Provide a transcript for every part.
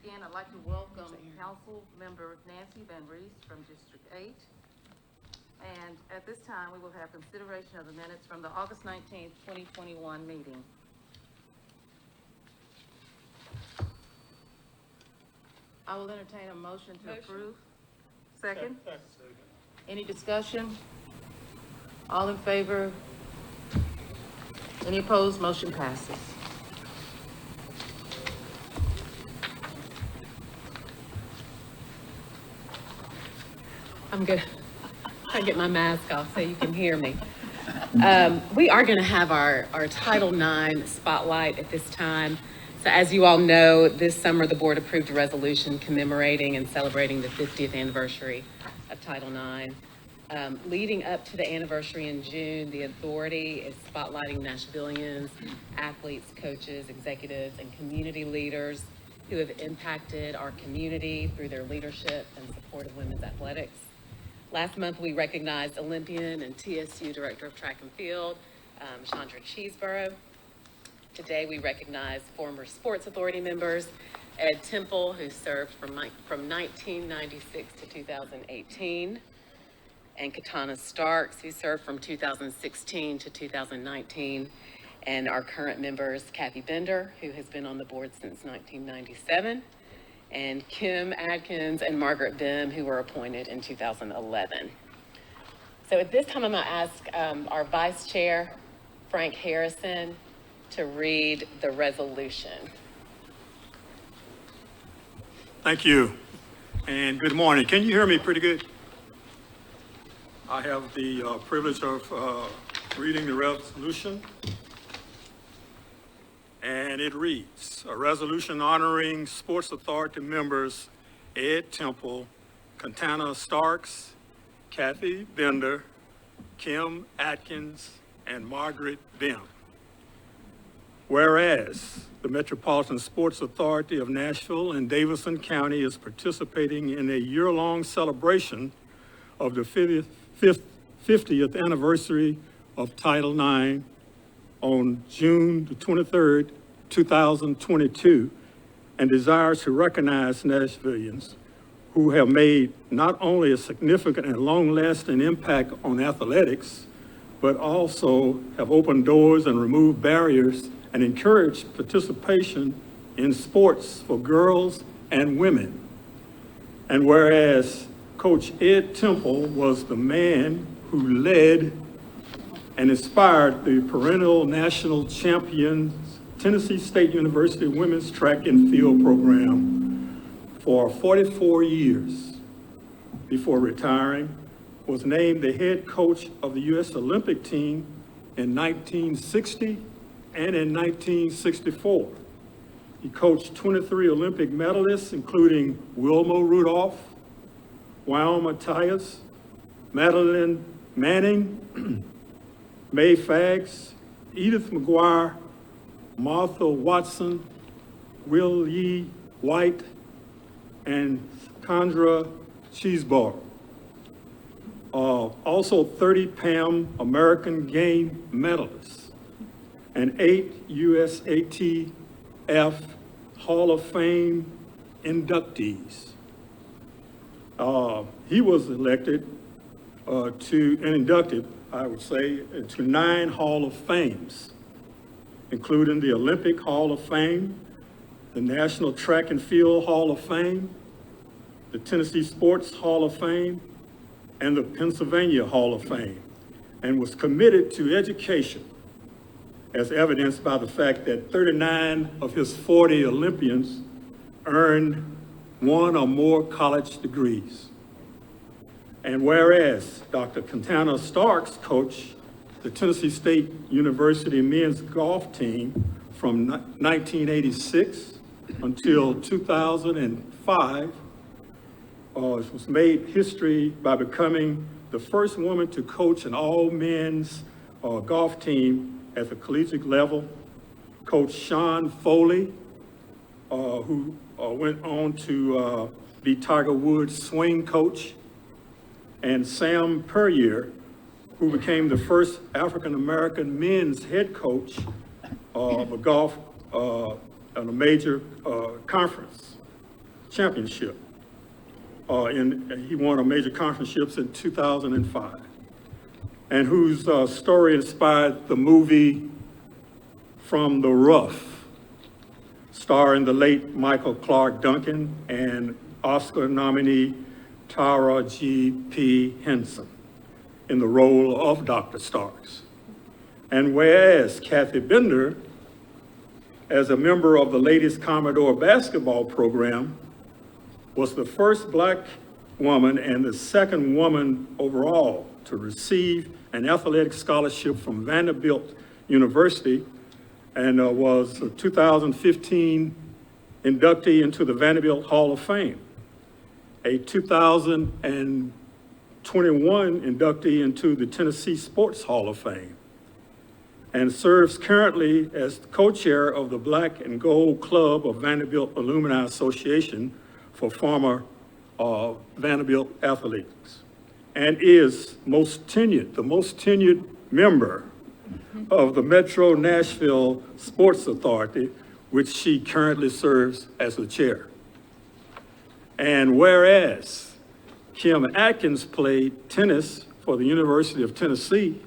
begin, I'd like to welcome Council Member Nancy Van Rees from District 8. And at this time, we will have consideration of the minutes from the August 19th, 2021 meeting. I will entertain a motion to approve. Second? Second. Any discussion? All in favor? Any opposed? Motion passes. I'm good. I get my mask off so you can hear me. We are going to have our Title IX spotlight at this time. So as you all know, this summer the board approved a resolution commemorating and celebrating the 50th anniversary of Title IX. Leading up to the anniversary in June, the authority is spotlighting Nashvillians, athletes, coaches, executives, and community leaders who have impacted our community through their leadership and support of women's athletics. Last month, we recognized Olympian and TSU Director of Track and Field, Chandra Cheeseborough. Today, we recognize former Sports Authority members, Ed Temple, who served from 1996 to 2018, and Katana Starks, who served from 2016 to 2019, and our current members, Kathy Bender, who has been on the board since 1997, and Kim Adkins and Margaret Bim, who were appointed in 2011. So at this time, I'm going to ask our Vice Chair, Frank Harrison, to read the resolution. Thank you, and good morning. Can you hear me pretty good? I have the privilege of reading the resolution. And it reads, a resolution honoring Sports Authority members Ed Temple, Katana Starks, Kathy Bender, Kim Atkins, and Margaret Bim. Whereas the Metropolitan Sports Authority of Nashville and Davidson County is participating in a year-long celebration of the 50th anniversary of Title IX on June the 23rd, 2022, and desires to recognize Nashvillians who have made not only a significant and long-lasting impact on athletics, but also have opened doors and removed barriers and encouraged participation in sports for girls and women. And whereas Coach Ed Temple was the man who led and inspired the perennial national champions Tennessee State University women's track and field program for 44 years before retiring, was named the head coach of the U.S. Olympic team in 1960 and in 1964. He coached 23 Olympic medalists, including Wilma Rudolph, Wyoma Tyus, Madeline Manning, Mae Fags, Edith McGuire, Martha Watson, Will Yee White, and Chandra Cheeseborough. Also 30 PAM American Game medalists and 8 USATF Hall of Fame inductees. He was elected inducted, I would say, to 9 Hall of Fames, including the Olympic Hall of Fame, the National Track and Field Hall of Fame, the Tennessee Sports Hall of Fame, and the Pennsylvania Hall of Fame, and was committed to education, as evidenced by the fact that 39 of his 40 Olympians earned 1 or more college degrees. And whereas Dr. Katana Starks coached the Tennessee State University men's golf team from 1986 until 2005, was made history by becoming the first woman to coach an all-men's golf team at the collegiate level. Coach Sean Foley, who went on to be Tiger Woods' swing coach, and Sam Puryear, who became the first African-American men's head coach of a golf on a major conference. championship. He won a major conference in 2005, and whose story inspired the movie From the Rough, starring the late Michael Clark Duncan and Oscar nominee Tara G.P. Henson in the role of Dr. Starks. And whereas Kathy Bender, as a member of the Ladies Commodore basketball program, was the first Black woman and the second woman overall to receive an athletic scholarship from Vanderbilt University, and was a 2015 inductee into the Vanderbilt Hall of Fame, a 2021 inductee into the Tennessee Sports Hall of Fame, and serves currently as co-chair of the Black and Gold Club of Vanderbilt Alumni Association for former Vanderbilt athletes, and is the most tenured member of the Metro Nashville Sports Authority, which she currently serves as the chair. And whereas Kim Atkins played tennis for the University of Tennessee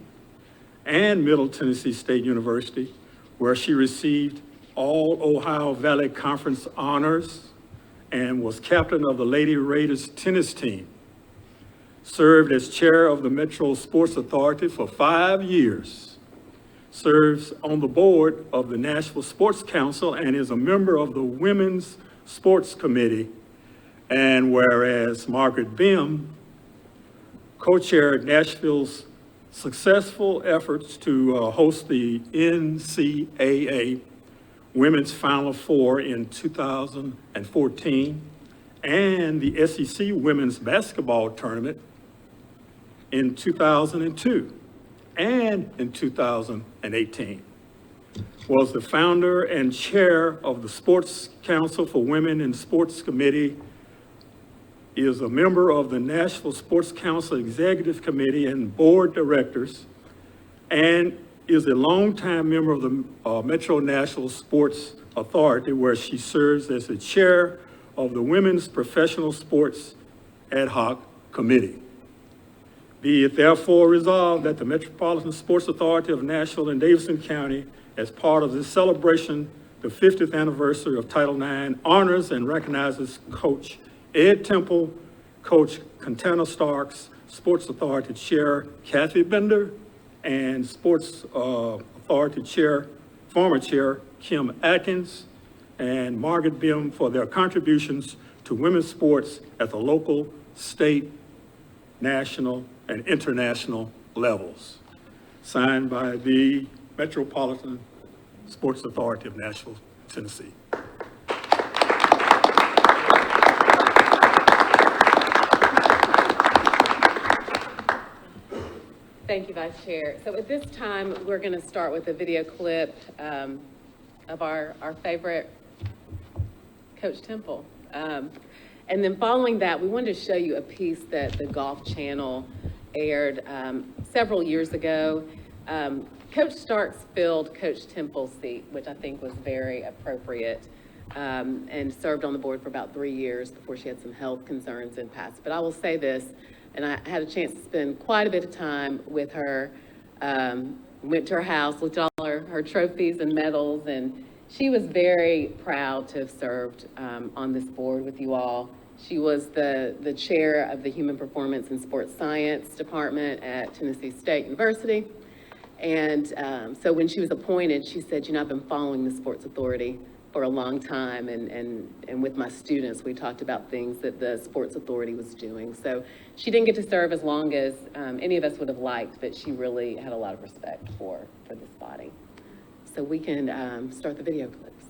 and Middle Tennessee State University, where she received all Ohio Valley Conference honors and was captain of the Lady Raiders tennis team, served as chair of the Metro Sports Authority for 5 years, serves on the board of the Nashville Sports Council, and is a member of the Women's Sports Committee. And whereas Margaret Bim co-chaired Nashville's successful efforts to host the NCAA Women's Final Four in 2014 and the SEC Women's Basketball Tournament in 2002 and in 2018, was the founder and chair of the Sports Council for Women in Sports Committee, is a member of the Nashville Sports Council Executive Committee and Board Directors, and is a longtime member of the Metro Nashville Sports Authority, where she serves as the chair of the Women's Professional Sports Ad Hoc Committee. Be it therefore resolved that the Metropolitan Sports Authority of Nashville and Davidson County, as part of this celebration, the 50th anniversary of Title IX, honors and recognizes Coach Ed Temple, Coach Contana Starks, Sports Authority Chair Kathy Bender, and Sports Authority Chair, former Chair Kim Atkins, and Margaret Bim for their contributions to women's sports at the local, state, national, and international levels. Signed by the Metropolitan Sports Authority of Nashville, Tennessee. Thank you, Vice Chair. So at this time, we're going to start with a video clip of our favorite Coach Temple. And then following that, we wanted to show you a piece that the Golf Channel aired several years ago. Coach Starks filled Coach Temple's seat, which I think was very appropriate, and served on the board for about 3 years before she had some health concerns and passed. But I will say this, and I had a chance to spend quite a bit of time with her, went to her house, looked at all her trophies and medals, and she was very proud to have served on this board with you all. She was the chair of the Human Performance and Sports Science Department at Tennessee State University. And so when she was appointed, she said, you know, I've been following the Sports Authority for a long time, and with my students, we talked about things that the Sports Authority was doing. So she didn't get to serve as long as any of us would have liked, but she really had a lot of respect for this body. So we can start the video clips.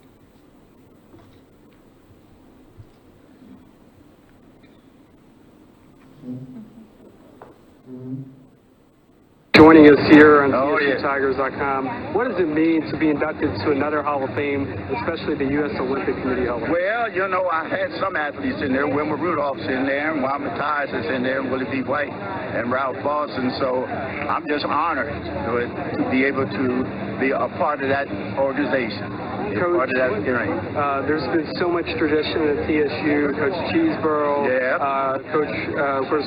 Joining us here on TSUTigers.com, what does it mean to be inducted to another Hall of Fame, especially the U.S. Olympic Committee Hall of Fame? Well, you know, I had some athletes in there. Wilma Rudolph's in there, and Wilma Mathias is in there, and Willie B. White, and Ralph Boston. So I'm just honored to be able to be a part of that organization. It's part of that game. There's been so much tradition at TSU, Coach Cheeseborough, Coach, of course,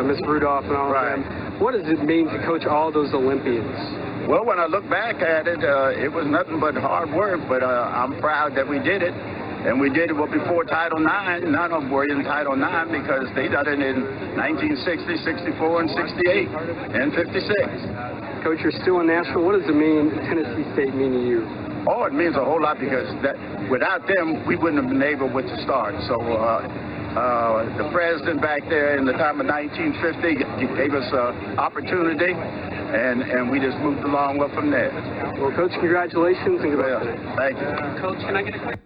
Miss Rudolph and all of them. What does it mean to coach all those Olympians? Well, when I look back at it, it was nothing but hard work, but I'm proud that we did it. And we did it before Title IX. None of them were in Title IX because they done it in 1960, 64, and 68, and 56. Coach, you're still in Nashville. What does it mean, Tennessee State mean to you? Oh, it means a whole lot because without them, we wouldn't have been able to start. So the president back there in the time of 1950 gave us an opportunity, and we just moved along well from there. Well, Coach, congratulations and good luck. Thank you. Coach, can I get a quick...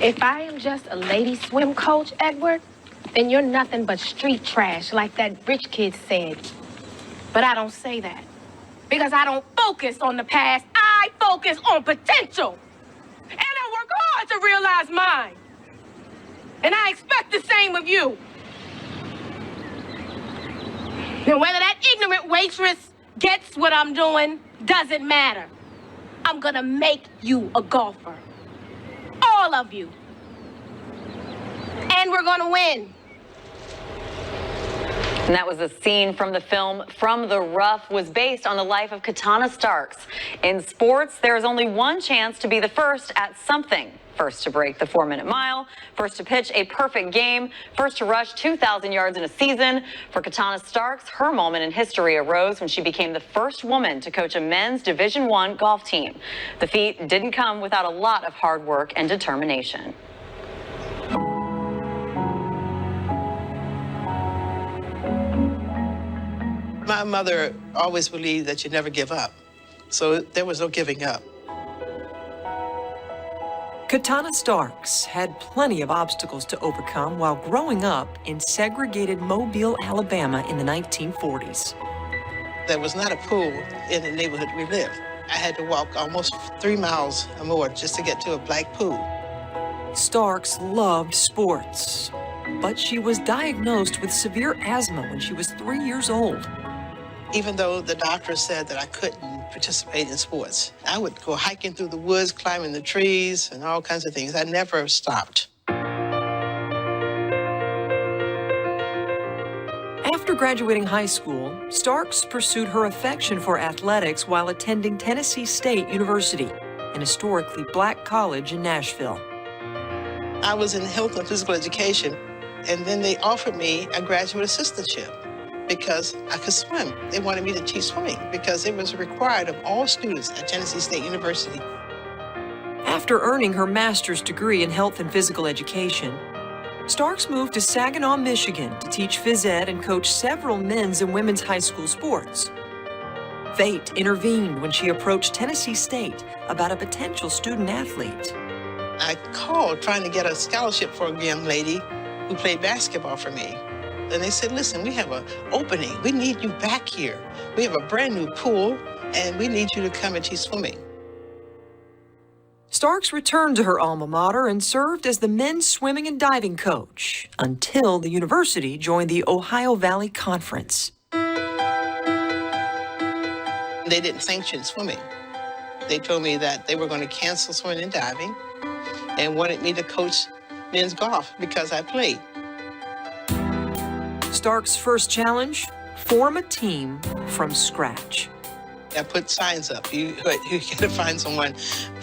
If I am just a lady swim coach, Edward, then you're nothing but street trash, like that rich kid said. But I don't say that because I don't focus on the past. I focus on potential. And I work hard to realize mine. And I expect the same of you. And whether that ignorant waitress gets what I'm doing doesn't matter. I'm gonna make you a golfer. All of you. And we're gonna win. And that was a scene from the film From the Rough, was based on the life of Katana Starks. In sports, there is only one chance to be the first at something. First to break the 4-minute mile, first to pitch a perfect game, first to rush 2,000 yards in a season. For Katana Starks, her moment in history arose when she became the first woman to coach a men's Division I golf team. The feat didn't come without a lot of hard work and determination. My mother always believed that you never give up, so there was no giving up. Katana Starks had plenty of obstacles to overcome while growing up in segregated Mobile, Alabama in the 1940s. There was not a pool in the neighborhood we lived. I had to walk almost 3 miles or more just to get to a black pool. Starks loved sports, but she was diagnosed with severe asthma when she was 3 years old. Even though the doctor said that I couldn't participate in sports, I would go hiking through the woods, climbing the trees, and all kinds of things. I never stopped. After graduating high school, Starks pursued her affection for athletics while attending Tennessee State University, an historically black college in Nashville. I was in health and physical education, and then they offered me a graduate assistantship because I could swim. They wanted me to teach swimming because it was required of all students at Tennessee State University. After earning her master's degree in health and physical education, Starks moved to Saginaw, Michigan to teach phys ed and coach several men's and women's high school sports. Fate intervened when she approached Tennessee State about a potential student athlete. I called trying to get a scholarship for a young lady who played basketball for me. And they said, listen, we have an opening. We need you back here. We have a brand new pool, and we need you to come and teach swimming. Starks returned to her alma mater and served as the men's swimming and diving coach until the university joined the Ohio Valley Conference. They didn't sanction swimming. They told me that they were going to cancel swimming and diving and wanted me to coach men's golf because I played. Starks' first challenge, form a team from scratch. I put signs up. You got to find someone.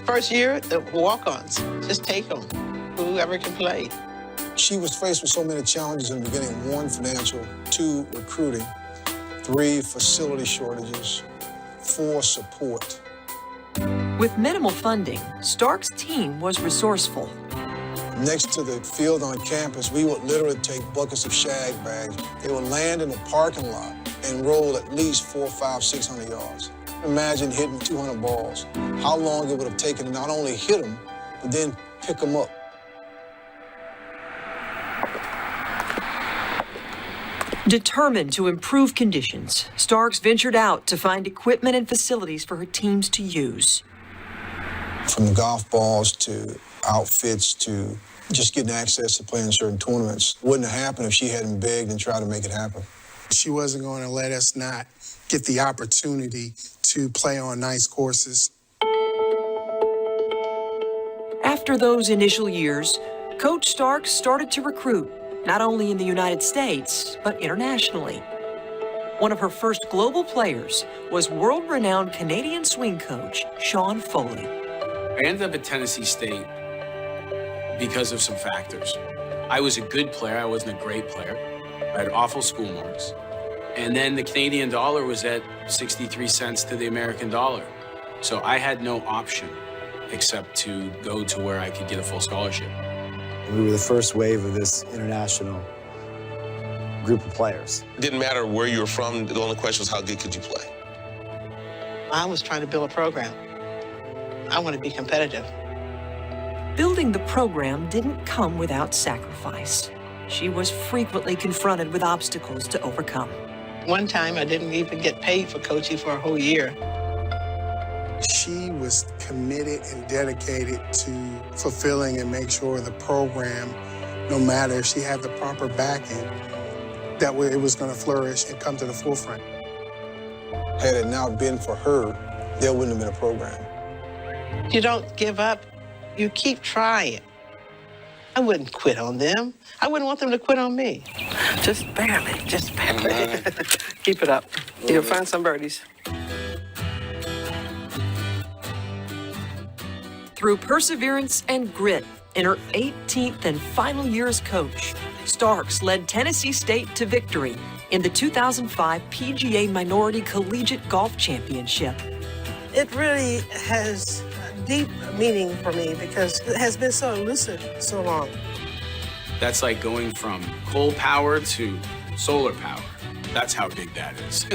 First year, the walk-ons, just take them, whoever can play. She was faced with so many challenges in the beginning. 1, financial, 2, recruiting, 3, facility shortages, 4, support. With minimal funding, Starks' team was resourceful. Next to the field on campus, we would literally take buckets of shag bags. They would land in the parking lot and roll at least 400, 500, 600 yards. Imagine hitting 200 balls. How long it would have taken to not only hit them, but then pick them up. Determined to improve conditions, Starks ventured out to find equipment and facilities for her teams to use. From golf balls to outfits to Just getting access to play in certain tournaments wouldn't have happened if she hadn't begged and tried to make it happen. She wasn't going to let us not get the opportunity to play on nice courses. After those initial years, Coach Starks started to recruit, not only in the United States, but internationally. One of her first global players was world-renowned Canadian swing coach, Sean Foley. I ended up at Tennessee State because of some factors. I was a good player, I wasn't a great player. I had awful school marks. And then the Canadian dollar was at 63 cents to the American dollar. So I had no option except to go to where I could get a full scholarship. We were the first wave of this international group of players. It didn't matter where you were from, the only question was how good could you play? I was trying to build a program. I want to be competitive. Building the program didn't come without sacrifice. She was frequently confronted with obstacles to overcome. One time, I didn't even get paid for coaching for a whole year. She was committed and dedicated to fulfilling and make sure the program, no matter if she had the proper backing, that way it was going to flourish and come to the forefront. Had it not been for her, there wouldn't have been a program. You don't give up. You keep trying. I wouldn't quit on them. I wouldn't want them to quit on me. Just barely, just barely. Keep it up. You'll find some birdies. Through perseverance and grit, in her 18th and final year as coach, Starks led Tennessee State to victory in the 2005 PGA Minority Collegiate Golf Championship. It really has deep meaning for me because it has been so elusive so long. That's like going from coal power to solar power. That's how big that is.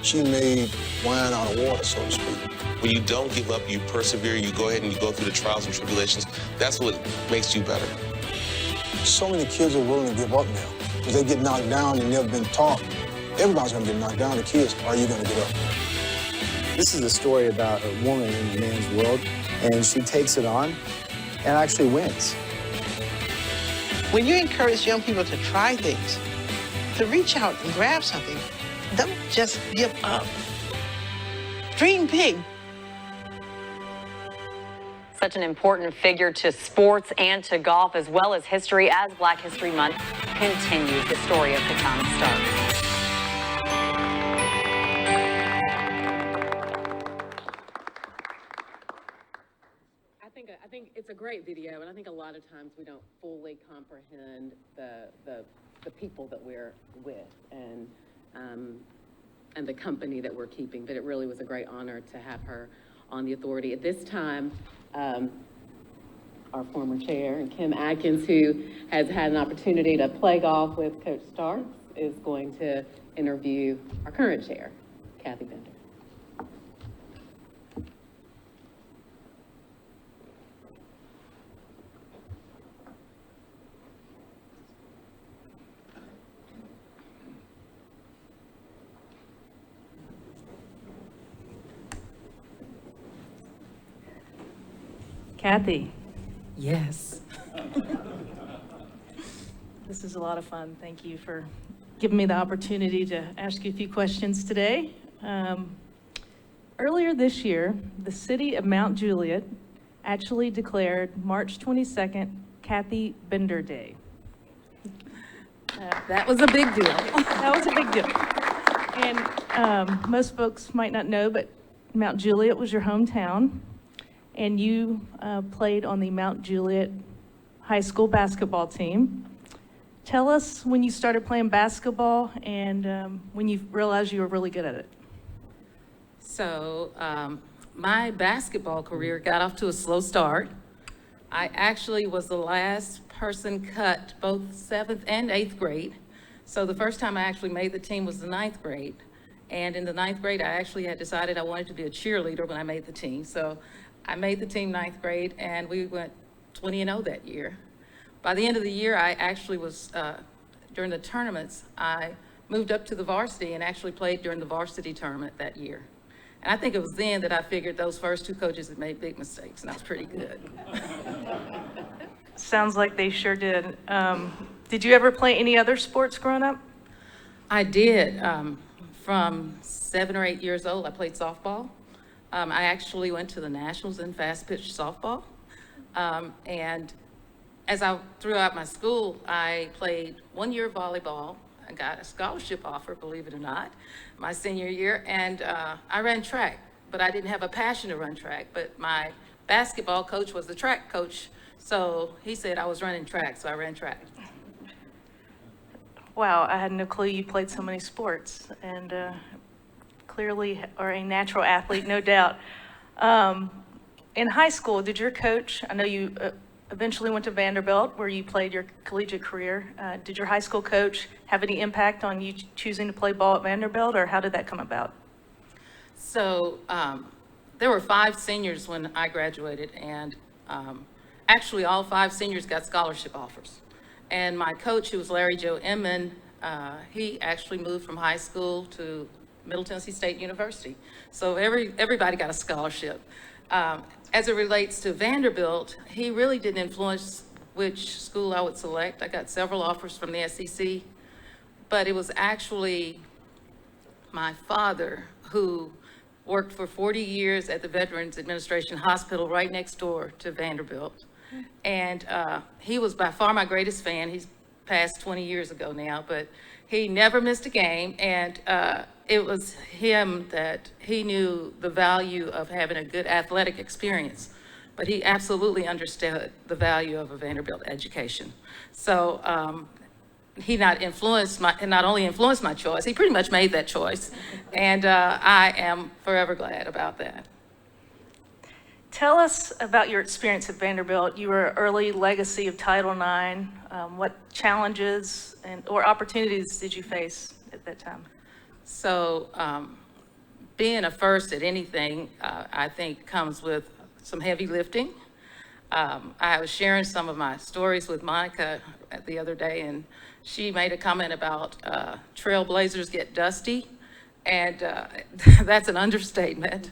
She made wine out of water, so to speak. When you don't give up, you persevere, you go ahead and you go through the trials and tribulations, that's what makes you better. So many kids are willing to give up now because they get knocked down and never been taught. Everybody's going to get knocked down. The kids, are you going to get up? This is a story about a woman in a man's world, and she takes it on and actually wins. When you encourage young people to try things, to reach out and grab something, don't just give up. Dream big. Such an important figure to sports and to golf, as well as history, as Black History Month continues the story of Katana Starks. I think it's a great video, and I think a lot of times we don't fully comprehend the people that we're with and the company that we're keeping. But it really was a great honor to have her on the authority. At this time, our former chair, and Kim Atkins, who has had an opportunity to play golf with Coach Starks, is going to interview our current chair, Kathy Bender. Kathy. Yes. This is a lot of fun. Thank you for giving me the opportunity to ask you a few questions today. Earlier this year, the city of Mount Juliet actually declared March 22nd Kathy Bender Day. That was a big deal. That was a big deal. And most folks might not know, but Mount Juliet was your hometown. And you played on the Mount Juliet High School basketball team. Tell us when you started playing basketball and when you realized you were really good at it. So my basketball career got off to a slow start. I actually was the last person cut both 7th and 8th grade. So the first time I actually made the team was the 9th grade. And in the 9th grade, I actually had decided I wanted to be a cheerleader when I made the team. So I made the team 9th grade, and we went 20-0 that year. By the end of the year, I actually was, during the tournaments, I moved up to the varsity and actually played during the varsity tournament that year. And I think it was then that I figured those first two coaches had made big mistakes, and I was pretty good. Sounds like they sure did. Did you ever play any other sports growing up? I did. From 7 or 8 years old, I played softball. I actually went to the Nationals in fast pitch softball. And as I throughout my school, I played 1 year of volleyball. I got a scholarship offer, believe it or not, my senior year. And I ran track, but I didn't have a passion to run track. But my basketball coach was the track coach. So he said I was running track, so I ran track. Wow, I had no clue you played so many sports, and clearly are a natural athlete, no doubt. In high school, did your coach, I know you eventually went to Vanderbilt where you played your collegiate career. Did your high school coach have any impact on you choosing to play ball at Vanderbilt, or how did that come about? So there were 5 seniors when I graduated, and actually all 5 seniors got scholarship offers. And my coach, who was Larry Joe Inman, he actually moved from high school to Middle Tennessee State University. So everybody got a scholarship. As it relates to Vanderbilt, he really didn't influence which school I would select. I got several offers from the SEC, but it was actually my father who worked for 40 years at the Veterans Administration Hospital right next door to Vanderbilt. And he was by far my greatest fan. He's passed 20 years ago now, but he never missed a game. And it was him that he knew the value of having a good athletic experience, but he absolutely understood the value of a Vanderbilt education. So he not only influenced my choice, he pretty much made that choice. And I am forever glad about that. Tell us about your experience at Vanderbilt. You were an early legacy of Title IX. What challenges or opportunities did you face at that time? So being a first at anything, I think comes with some heavy lifting. I was sharing some of my stories with Monica the other day, and she made a comment about trailblazers get dusty. And that's an understatement.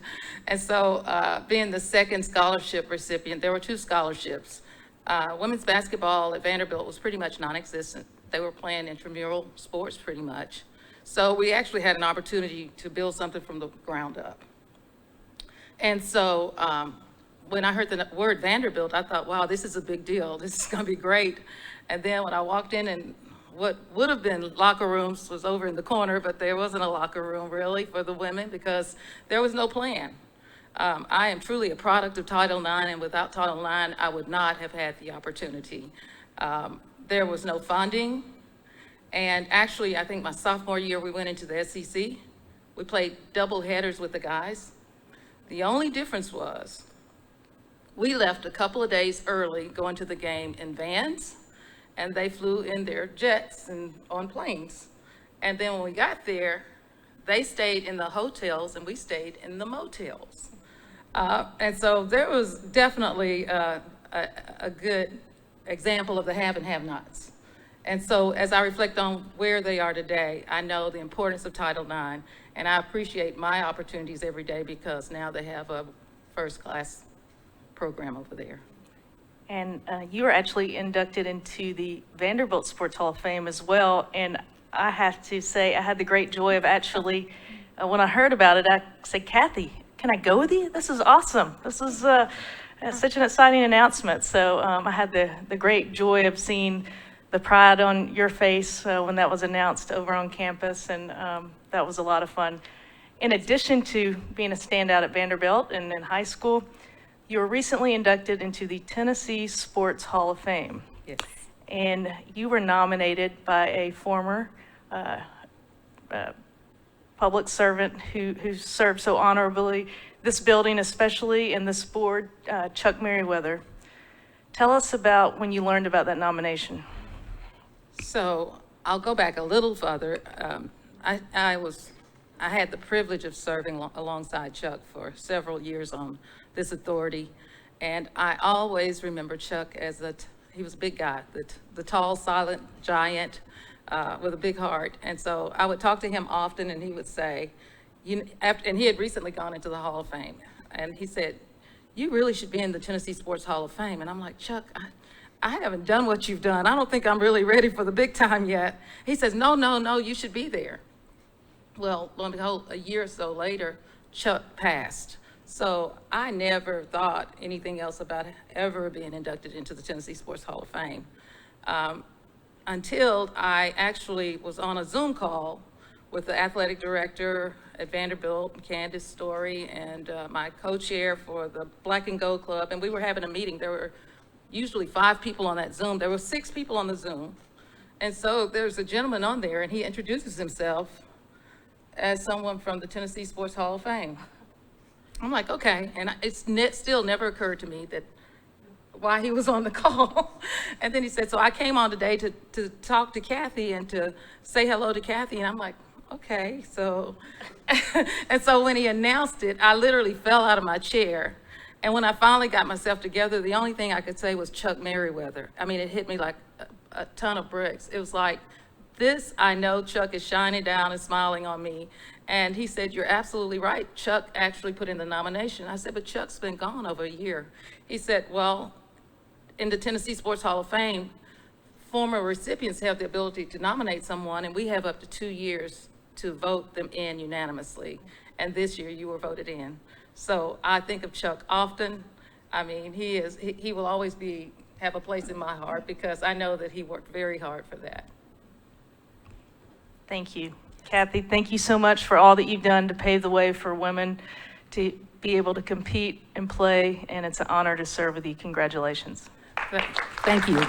And so being the second scholarship recipient, there were 2 scholarships. Women's basketball at Vanderbilt was pretty much non-existent. They were playing intramural sports pretty much. So we actually had an opportunity to build something from the ground up. And so when I heard the word Vanderbilt, I thought, wow, this is a big deal. This is gonna be great. And then when I walked in, and what would have been locker rooms was over in the corner, but there wasn't a locker room really for the women because there was no plan. I am truly a product of Title IX, and without Title IX, I would not have had the opportunity. There was no funding, and actually, I think my sophomore year, we went into the SEC. We played double headers with the guys. The only difference was we left a couple of days early going to the game in vans, and they flew in their jets and on planes. And then when we got there, they stayed in the hotels and we stayed in the motels. And so there was definitely a good example of the have and have-nots. And so as I reflect on where they are today, I know the importance of Title IX, and I appreciate my opportunities every day because now they have a first-class program over there. And you were actually inducted into the Vanderbilt Sports Hall of Fame as well. And I have to say, I had the great joy of actually, when I heard about it, I said, Kathy, can I go with you? This is awesome. This is such an exciting announcement. So I had the great joy of seeing the pride on your face when that was announced over on campus. And that was a lot of fun. In addition to being a standout at Vanderbilt and in high school, you were recently inducted into the Tennessee Sports Hall of Fame. Yes. And you were nominated by a former public servant who served so honorably this building, especially in this board, Chuck Merriweather. Tell us about when you learned about that nomination. So I'll go back a little further. I had the privilege of serving alongside Chuck for several years on this authority, and I always remember Chuck as he was a big guy, the tall, silent giant with a big heart. And so I would talk to him often, and he would say, and he had recently gone into the Hall of Fame, and he said, "You really should be in the Tennessee Sports Hall of Fame." And I'm like, "Chuck, I haven't done what you've done. I don't think I'm really ready for the big time yet. He says, no, you should be there. Well, lo and behold, a year or so later, Chuck passed. So I never thought anything else about ever being inducted into the Tennessee Sports Hall of Fame. Until I actually was on a Zoom call with the athletic director at Vanderbilt, Candace Story, and my co-chair for the Black and Gold Club, and we were having a meeting. There were usually 5 people on that Zoom. There were 6 people on the Zoom. And so there's a gentleman on there, and he introduces himself as someone from the Tennessee Sports Hall of Fame. I'm like, okay, and it's still never occurred to me that why he was on the call. And then he said, so I came on today to talk to Kathy and to say hello to Kathy, and I'm like, okay, so. And so when he announced it, I literally fell out of my chair. And when I finally got myself together, the only thing I could say was Chuck Merriweather. I mean, it hit me like a ton of bricks. It was like, this, I know Chuck is shining down and smiling on me. And he said, you're absolutely right. Chuck actually put in the nomination. I said, but Chuck's been gone over a year. He said, well, in the Tennessee Sports Hall of Fame, former recipients have the ability to nominate someone, and we have up to 2 years to vote them in unanimously. And this year you were voted in. So I think of Chuck often. I mean, he will always have a place in my heart because I know that he worked very hard for that. Thank you. Kathy, thank you so much for all that you've done to pave the way for women to be able to compete and play, and it's an honor to serve with you. Congratulations. Thank you.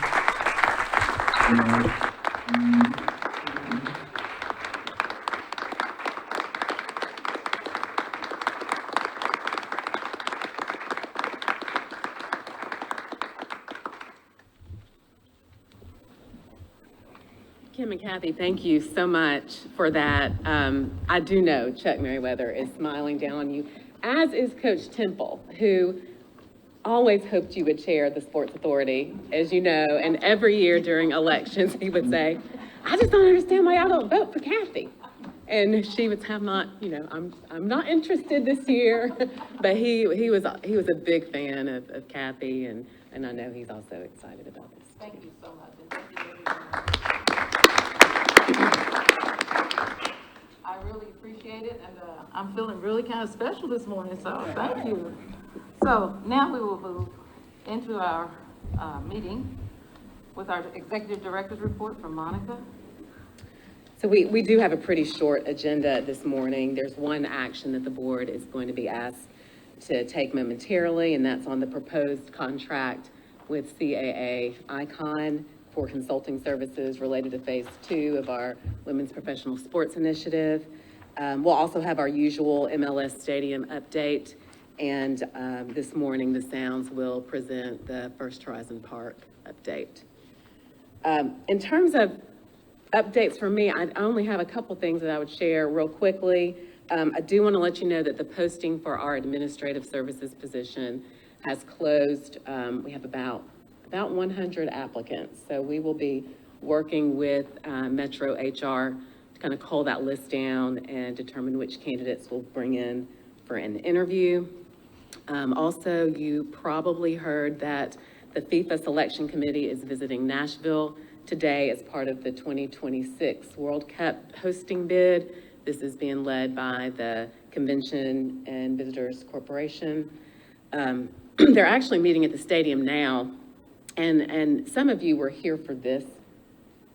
Kim and Kathy, thank you so much for that. I do know Chuck Merriweather is smiling down on you, as is Coach Temple, who always hoped you would chair the Sports Authority, as you know, and every year during elections, he would say, I just don't understand why y'all don't vote for Kathy. And she would have not, I'm not interested this year, but he was a big fan of Kathy, and I know he's also excited about this. Thank you so much, and thank you everyone. I really appreciate it, and I'm feeling really kind of special this morning, so thank you. So now we will move into our meeting with our Executive Director's report from Monica. So we do have a pretty short agenda this morning. There's one action that the board is going to be asked to take momentarily, and that's on the proposed contract with CAA Icon for consulting services related to phase 2 of our Women's Professional Sports Initiative. We'll also have our usual Mls Stadium update, and this morning the Sounds will present the First Horizon Park update. In terms of updates for me, I only have a couple things that I would share real quickly. I do want to let you know that the posting for our administrative services position has closed. We have about 100 applicants. So we will be working with Metro HR to kind of cull that list down and determine which candidates we'll bring in for an interview. Also, you probably heard that the FIFA Selection Committee is visiting Nashville today as part of the 2026 World Cup hosting bid. This is being led by the Convention and Visitors Corporation. They're actually meeting at the stadium now, and some of you were here for this.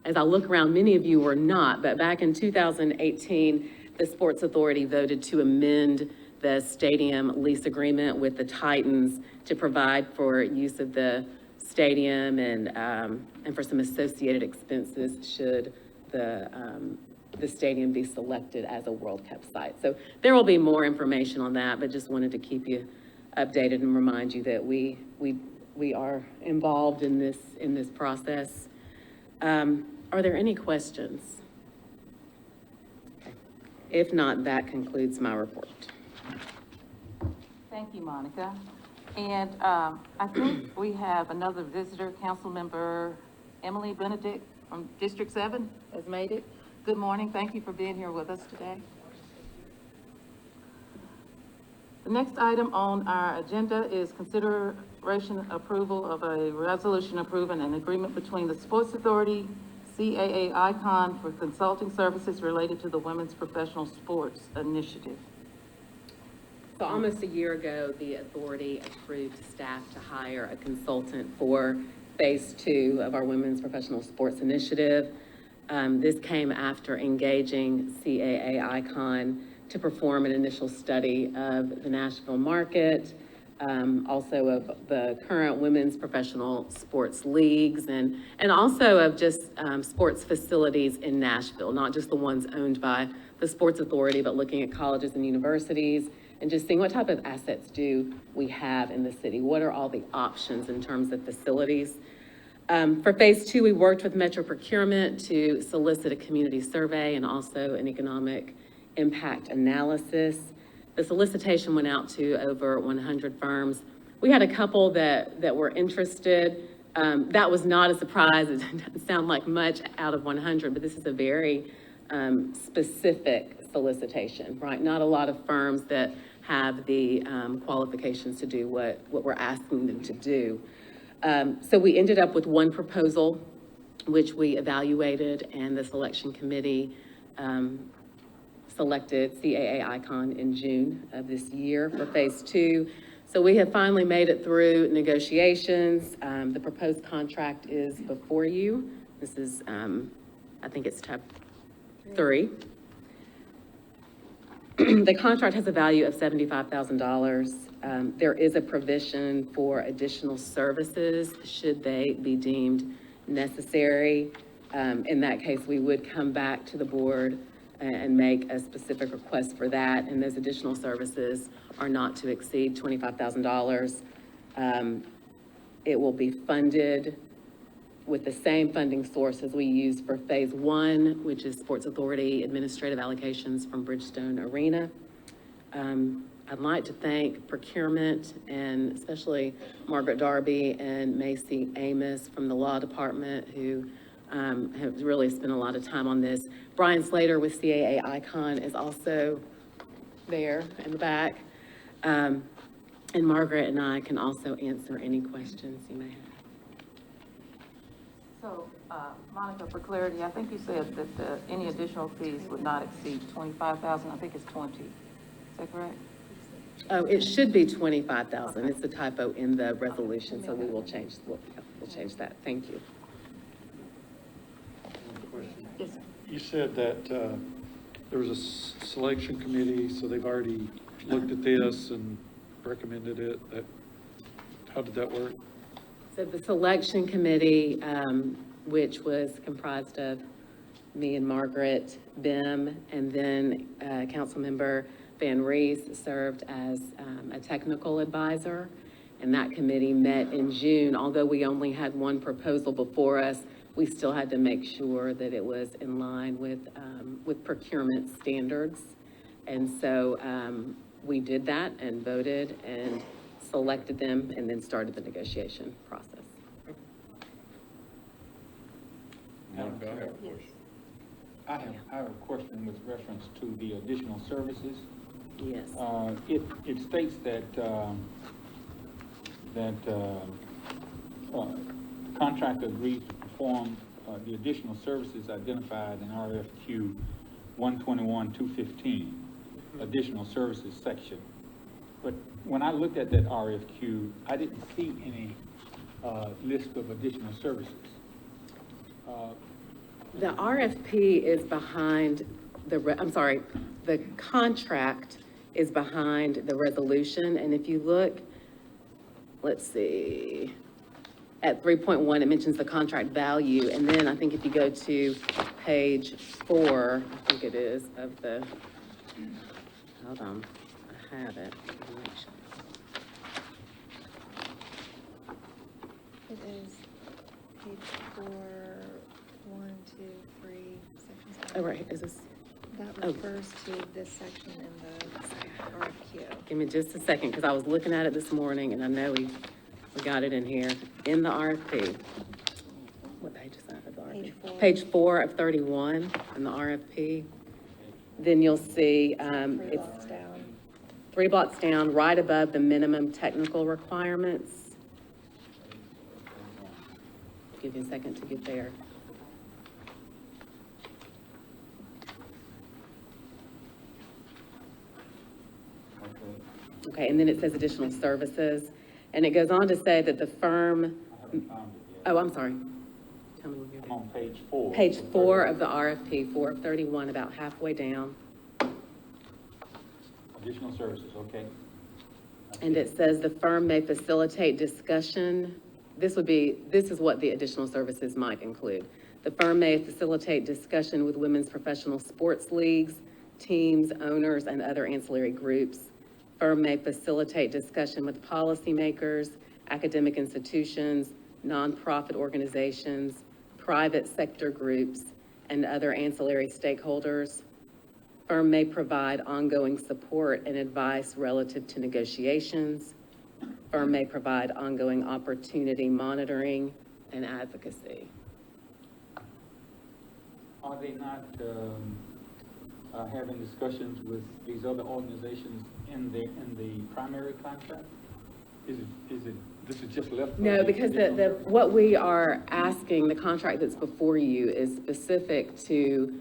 As I look around, many of you were not, but back in 2018, the Sports Authority voted to amend the stadium lease agreement with the Titans to provide for use of the stadium and for some associated expenses should the stadium be selected as a World Cup site. So there will be more information on that, but just wanted to keep you updated and remind you that we are involved in this process. Are there any questions? Okay. If not, that concludes my report. Thank you, Monica. And I think we have another visitor, council member Emily Benedict from District 7 has made it. Good morning. Thank you for being here with us today. The next item on our agenda is consideration approval of a resolution approving an agreement between the Sports Authority, CAA Icon for consulting services related to the Women's Professional Sports Initiative. So almost a year ago, the authority approved staff to hire a consultant for phase 2 of our Women's Professional Sports Initiative. This came after engaging CAA Icon to perform an initial study of the Nashville market, also of the current women's professional sports leagues, and also of just sports facilities in Nashville, not just the ones owned by the Sports Authority, but looking at colleges and universities, and just seeing what type of assets do we have in the city. What are all the options in terms of facilities? For phase 2, we worked with Metro Procurement to solicit a community survey and also an economic impact analysis. The solicitation went out to over 100 firms. We had a couple that were interested. That was not a surprise. It doesn't sound like much out of 100, but this is a very specific solicitation, right? Not a lot of firms that have the qualifications to do what we're asking them to do. So we ended up with one proposal, which we evaluated, and the selection committee selected CAA Icon in June of this year for phase 2. So we have finally made it through negotiations. The proposed contract is before you. This is, I think it's tab 3. The contract has a value of $75,000. There is a provision for additional services should they be deemed necessary. In that case, we would come back to the board and make a specific request for that, and those additional services are not to exceed $25,000. It will be funded with the same funding sources we used for phase 1, which is Sports Authority administrative allocations from Bridgestone Arena. I'd like to thank procurement, and especially Margaret Darby and Macy Amos from the law department, who have really spent a lot of time on this. Brian Slater with CAA Icon is also there in the back. And Margaret and I can also answer any questions you may have. So, Monica, for clarity, I think you said that any additional fees would not exceed $25,000. I think it's 20. Is that correct? Oh, it should be 25,000. It's a typo in the resolution, so we'll change that. Thank you. Yes, sir. You said that there was a selection committee, so they've already looked at this and recommended it. How did that work? So the selection committee, which was comprised of me and Margaret, Bim, and then Councilmember Van Rees served as a technical advisor. And that committee met in June. Although we only had one proposal before us, we still had to make sure that it was in line with procurement standards. And so we did that and voted and selected them and then started the negotiation process. I have a question with reference to the additional services. Yes. It states that contractor agrees to perform the additional services identified in RFQ 121-215, additional services section. But when I looked at that RFQ, I didn't see any list of additional services. The RFP is behind the contract is behind the resolution. And if you look, let's see, at 3.1, it mentions the contract value. And then I think if you go to page 4, I think it is, of the, hold on, I have it. It is page 4, 1, 2, 3 sections. Oh, right, is this? That refers to this section in the RFQ. Give me just a second, because I was looking at it this morning, and I know we got it in here, in the RFP. What page is that of the RFP? Page 4. Page 4 of 31 in the RFP. Then you'll see, it's 3 blocks down, right above the minimum technical requirements. Give you a second to get there. Okay, and then it says additional services, and it goes on to say that the firm, oh, I'm sorry. Tell me when you're there. I'm on page 4. Page 4 of the RFP, 4 of 31, about halfway down. Additional services, okay. And it says the firm may facilitate discussion. This is what the additional services might include. The firm may facilitate discussion with women's professional sports leagues, teams, owners, and other ancillary groups. Firm may facilitate discussion with policymakers, academic institutions, nonprofit organizations, private sector groups, and other ancillary stakeholders. Firm may provide ongoing support and advice relative to negotiations. Firm may provide ongoing opportunity monitoring and advocacy. Are they not having discussions with these other organizations in the primary contract? Is it this is just left? No, because what we are asking, the contract that's before you is specific to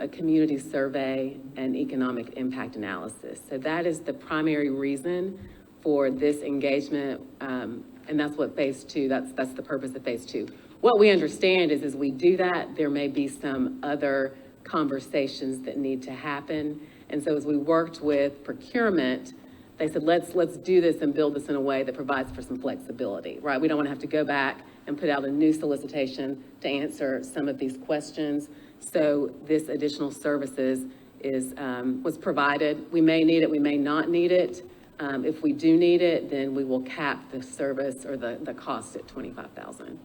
a community survey and economic impact analysis. So that is the primary reason for this engagement, and that's what phase 2, that's the purpose of phase 2. What we understand is as we do that, there may be some other conversations that need to happen. And so as we worked with procurement, they said, let's do this and build this in a way that provides for some flexibility, right? We don't want to have to go back and put out a new solicitation to answer some of these questions. So this additional services was provided. We may need it, we may not need it. If we do need it, then we will cap the service or the cost at $25,000.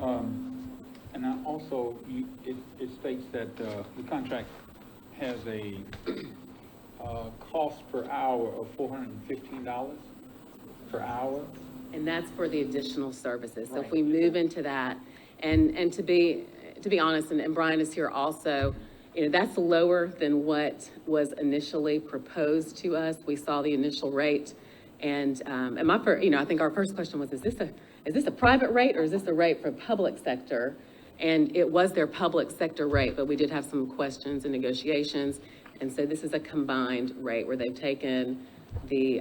Okay. And now also, it states that the contract has a cost per hour of $415 per hour. And that's for the additional services. So if we move into that, and to be honest, and Brian is here also, that's lower than what was initially proposed to us. We saw the initial rate, and my first, I think our first question was, is this a private rate or is this a rate for public sector? And it was their public sector rate, but we did have some questions and negotiations, and so this is a combined rate where they've taken the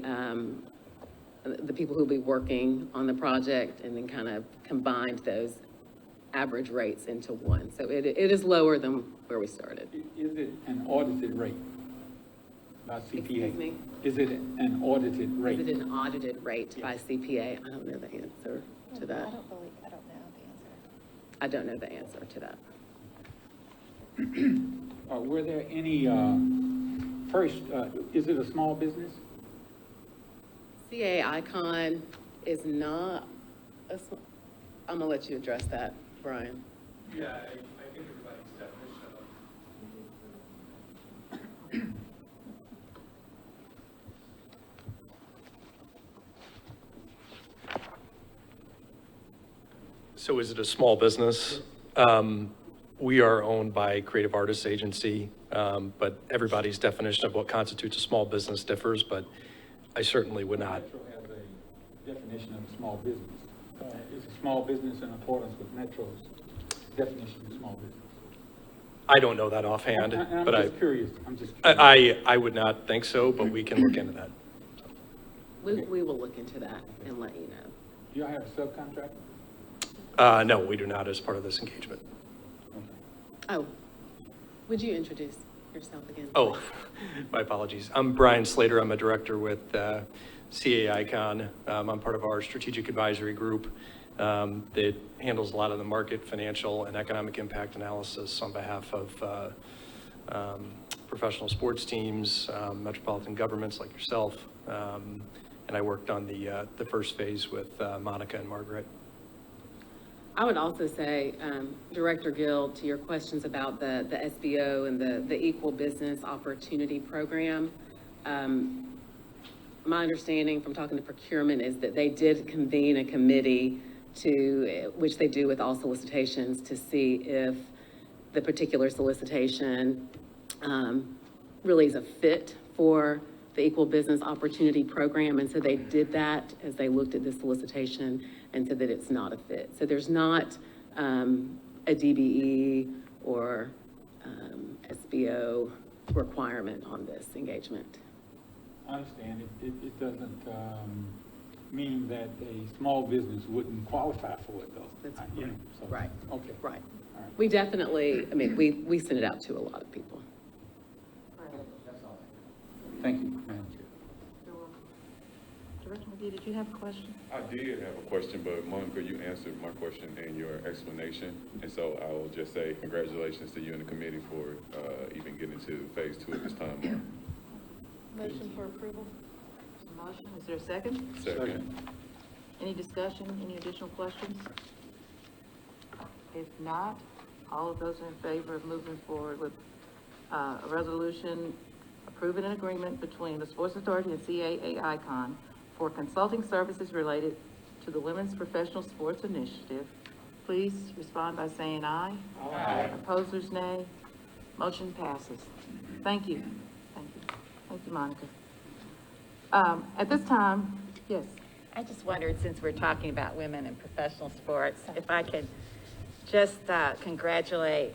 people who will be working on the project and then kind of combined those average rates into one. So it is lower than where we started. Is it an audited rate by CPA? Excuse me? Is it an audited rate? Is it an audited rate by CPA? I don't know the answer to that. I don't know the answer to that. Were there any, first, is it a small business? CA Icon is not I'm gonna let you address that, Brian. Yeah, I think everybody's definition of So is it a small business? We are owned by a creative artists agency, but everybody's definition of what constitutes a small business differs, but I certainly would not. Metro has a definition of a small business. Is a small business in accordance with Metro's definition of small business? I don't know that offhand, but I'm just curious. I would not think so, but we can look into that. We will look into that and let you know. Do y'all have a subcontractor? No, we do not as part of this engagement. Oh, would you introduce yourself again? Oh, my apologies. I'm Brian Slater. I'm a director with CA Icon. I'm part of our strategic advisory group that handles a lot of the market, financial, and economic impact analysis on behalf of professional sports teams, metropolitan governments like yourself. And I worked on the first phase with Monica and Margaret. I would also say, Director Gill, to your questions about the SBO and the Equal Business Opportunity Program, my understanding from talking to procurement is that they did convene a committee which they do with all solicitations, to see if the particular solicitation really is a fit for the Equal Business Opportunity Program, and so they did that as they looked at the solicitation and said that it's not a fit. So there's not a DBE or SBO requirement on this engagement. I understand. It doesn't mean that a small business wouldn't qualify for it, though. That's You know, so- right. Okay. Right. We definitely, I mean, we send it out to a lot of people. Thank you, Madam Chair. Director McGee, did you have a question? I did have a question, but Monica, you answered my question in your explanation. And so I will just say congratulations to you and the committee for even getting to phase 2 at this time. Motion for approval? Motion, is there a second? Second. Any discussion, any additional questions? If not, all of those in favor of moving forward with a resolution approving an agreement between the Sports Authority and CAA Icon for consulting services related to the Women's Professional Sports Initiative, please respond by saying aye. Aye. Opposers, nay. Motion passes. Thank you. Thank you. Thank you, Monica. At this time, yes. I just wondered, since we're talking about women in professional sports, if I could just congratulate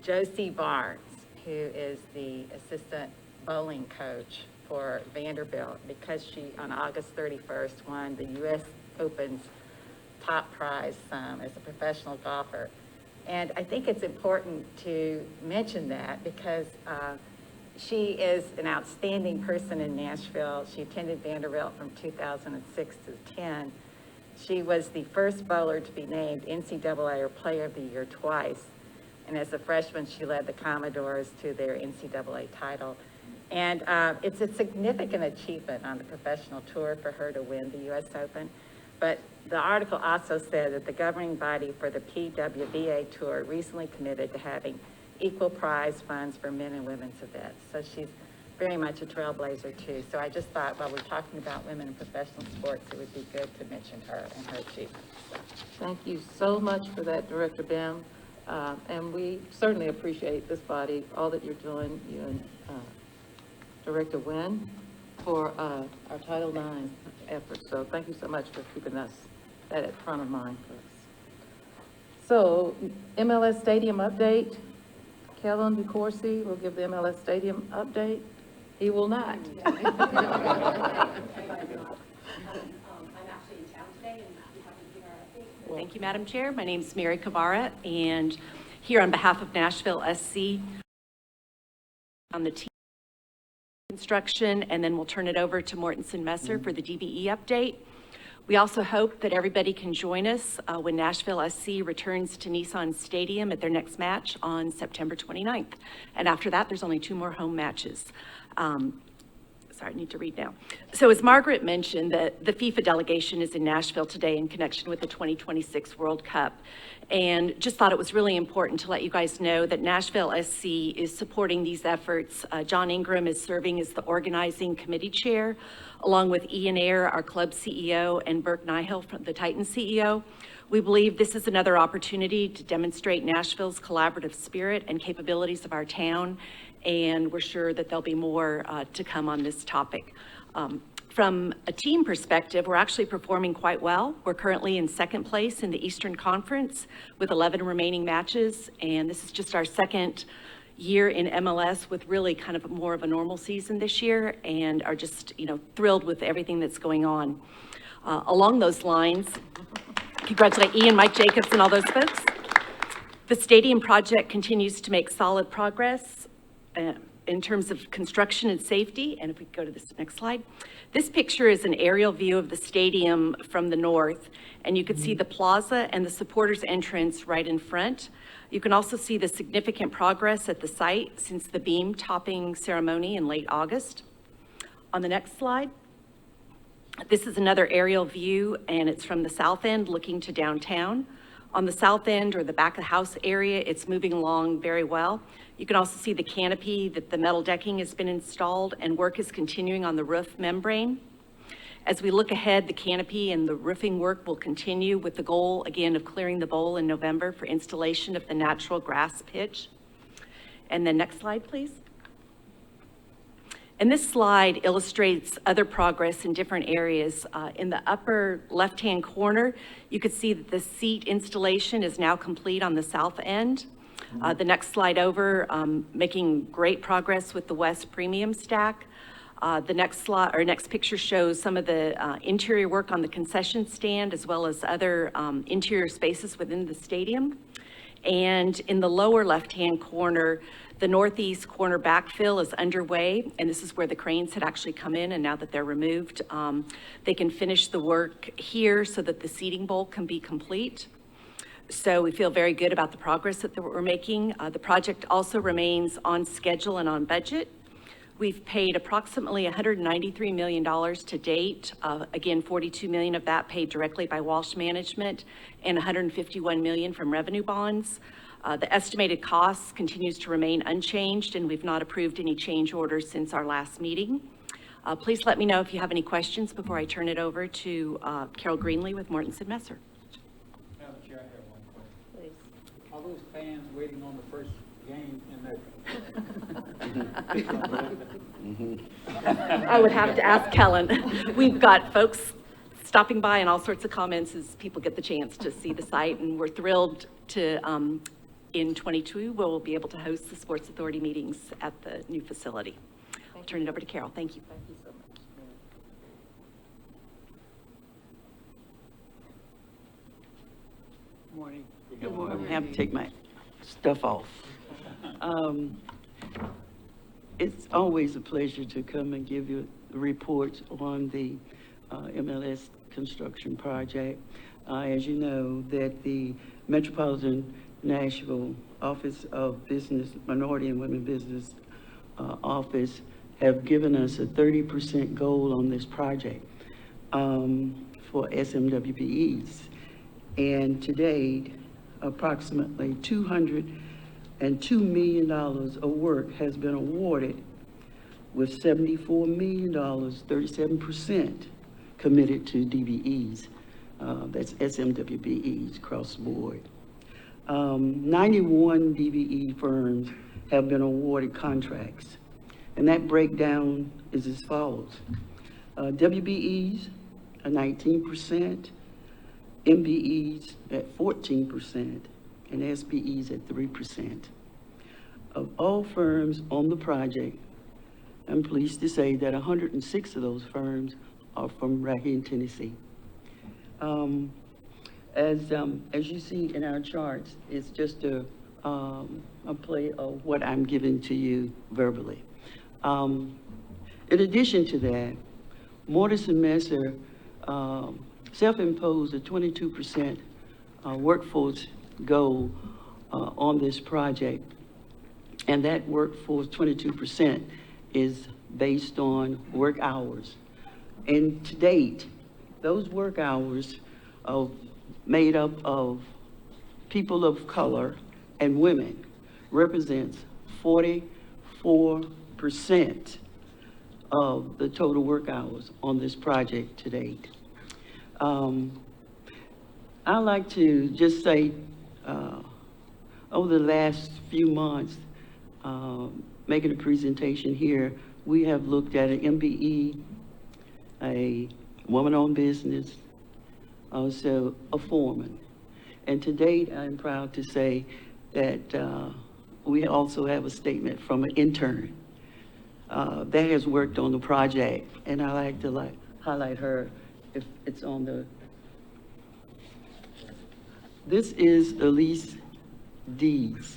Josie Barnes, who is the assistant bowling coach for Vanderbilt, because she, on August 31st, won the U.S. Open's top prize as a professional golfer. And I think it's important to mention that because she is an outstanding person in Nashville. She attended Vanderbilt from 2006 to 10. She was the first bowler to be named NCAA or Player of the Year twice. And as a freshman, she led the Commodores to their NCAA title. And it's a significant achievement on the professional tour for her to win the U.S. Open. But the article also said that the governing body for the PWBA tour recently committed to having equal prize funds for men and women's events. So she's very much a trailblazer too. So I just thought while we're talking about women in professional sports, it would be good to mention her and her achievements. Thank you so much for that, Director Bim. And we certainly appreciate this body, all that you're doing, you and Director Wynn, for our Title IX efforts. So thank you so much for keeping us that at front of mind for us. So MLS Stadium update. Kellen DeCourcy will give the MLS Stadium update. He will not. Thank you, Madam Chair. My name is Mary Cavara, and here on behalf of Nashville SC on the team construction, and then we'll turn it over to Mortensen Messer for the DBE update. We also hope that everybody can join us when Nashville SC returns to Nissan Stadium at their next match on September 29th. And after that, there's only 2 more home matches. Sorry, I need to read now. So as Margaret mentioned, the FIFA delegation is in Nashville today in connection with the 2026 World Cup. And just thought it was really important to let you guys know that Nashville SC is supporting these efforts. John Ingram is serving as the organizing committee chair, along with Ian Ayer, our club CEO, and Burke Nihill, the Titan CEO. We believe this is another opportunity to demonstrate Nashville's collaborative spirit and capabilities of our town, and we're sure that there'll be more to come on this topic. From a team perspective, we're actually performing quite well. We're currently in 2nd place in the Eastern Conference with 11 remaining matches, and this is just our 2nd year in MLS with really kind of more of a normal season this year, and are just, thrilled with everything that's going on. Along those lines, congratulate Ian, Mike Jacobs, and all those folks. The stadium project continues to make solid progress in terms of construction and safety. And if we go to this next slide, this picture is an aerial view of the stadium from the north, and you can see the plaza and the supporters entrance right in front. You can also see the significant progress at the site since the beam topping ceremony in late August. On the next slide, this is another aerial view, and it's from the south end looking to downtown. On the south end, or the back of the house area, it's moving along very well. You can also see the canopy, that the metal decking has been installed, and work is continuing on the roof membrane. As we look ahead, the canopy and the roofing work will continue with the goal, again, of clearing the bowl in November for installation of the natural grass pitch. And then next slide, please. And this slide illustrates other progress in different areas. In the upper left-hand corner, you could see that the seat installation is now complete on the south end. The next slide over, making great progress with the West Premium Stack. The next slide, or next picture, shows some of the interior work on the concession stand, as well as other interior spaces within the stadium. And in the lower left-hand corner, the northeast corner backfill is underway, and this is where the cranes had actually come in, and now that they're removed, they can finish the work here so that the seating bowl can be complete. So we feel very good about the progress that we're making. The project also remains on schedule and on budget. We've paid approximately $193 million to date. Again, $42 million of that paid directly by Walsh Management and $151 million from revenue bonds. The estimated cost continues to remain unchanged, and we've not approved any change orders since our last meeting. Please let me know if you have any questions before I turn it over to Carol Greenlee with Mortensen Messer. Madam Chair, I have one question. Please. Are those fans waiting on the first game in that? I would have to ask Kellen. We've got folks stopping by and all sorts of comments as people get the chance to see the site, and we're thrilled to, in 22, we'll be able to host the Sports Authority meetings at the new facility. I'll turn it over to Carol. Thank you. Thank you so much. Morning. Good morning. I have to take my stuff off. It's always a pleasure to come and give you reports on the MLS construction project. As you know, that the Metropolitan Nashville Office of Business, Minority and Women Business Office have given us a 30% goal on this project for SMWPEs. And to date, approximately $202 million of work has been awarded, with $74 million, 37% committed to DBEs. That's SMWPEs across the board. 91 DBE firms have been awarded contracts, and that breakdown is as follows. WBEs are 19%, MBEs at 14%, and SBEs at 3%. Of all firms on the project, I'm pleased to say that 106 of those firms are from right here in Tennessee. As you see in our charts, it's just a play of what I'm giving to you verbally. In addition to that, Mortensen Messer self-imposed a 22% workforce goal on this project, and that workforce 22% is based on work hours. And to date, those work hours are made up of people of color and women, represents 44% of the total work hours on this project to date. I'd like to just say, over the last few months, making a presentation here, we have looked at an MBE, a woman-owned business, also a foreman. And to date, I'm proud to say that we also have a statement from an intern that has worked on the project, and I like to highlight her if it's on the. This is Elise Dees.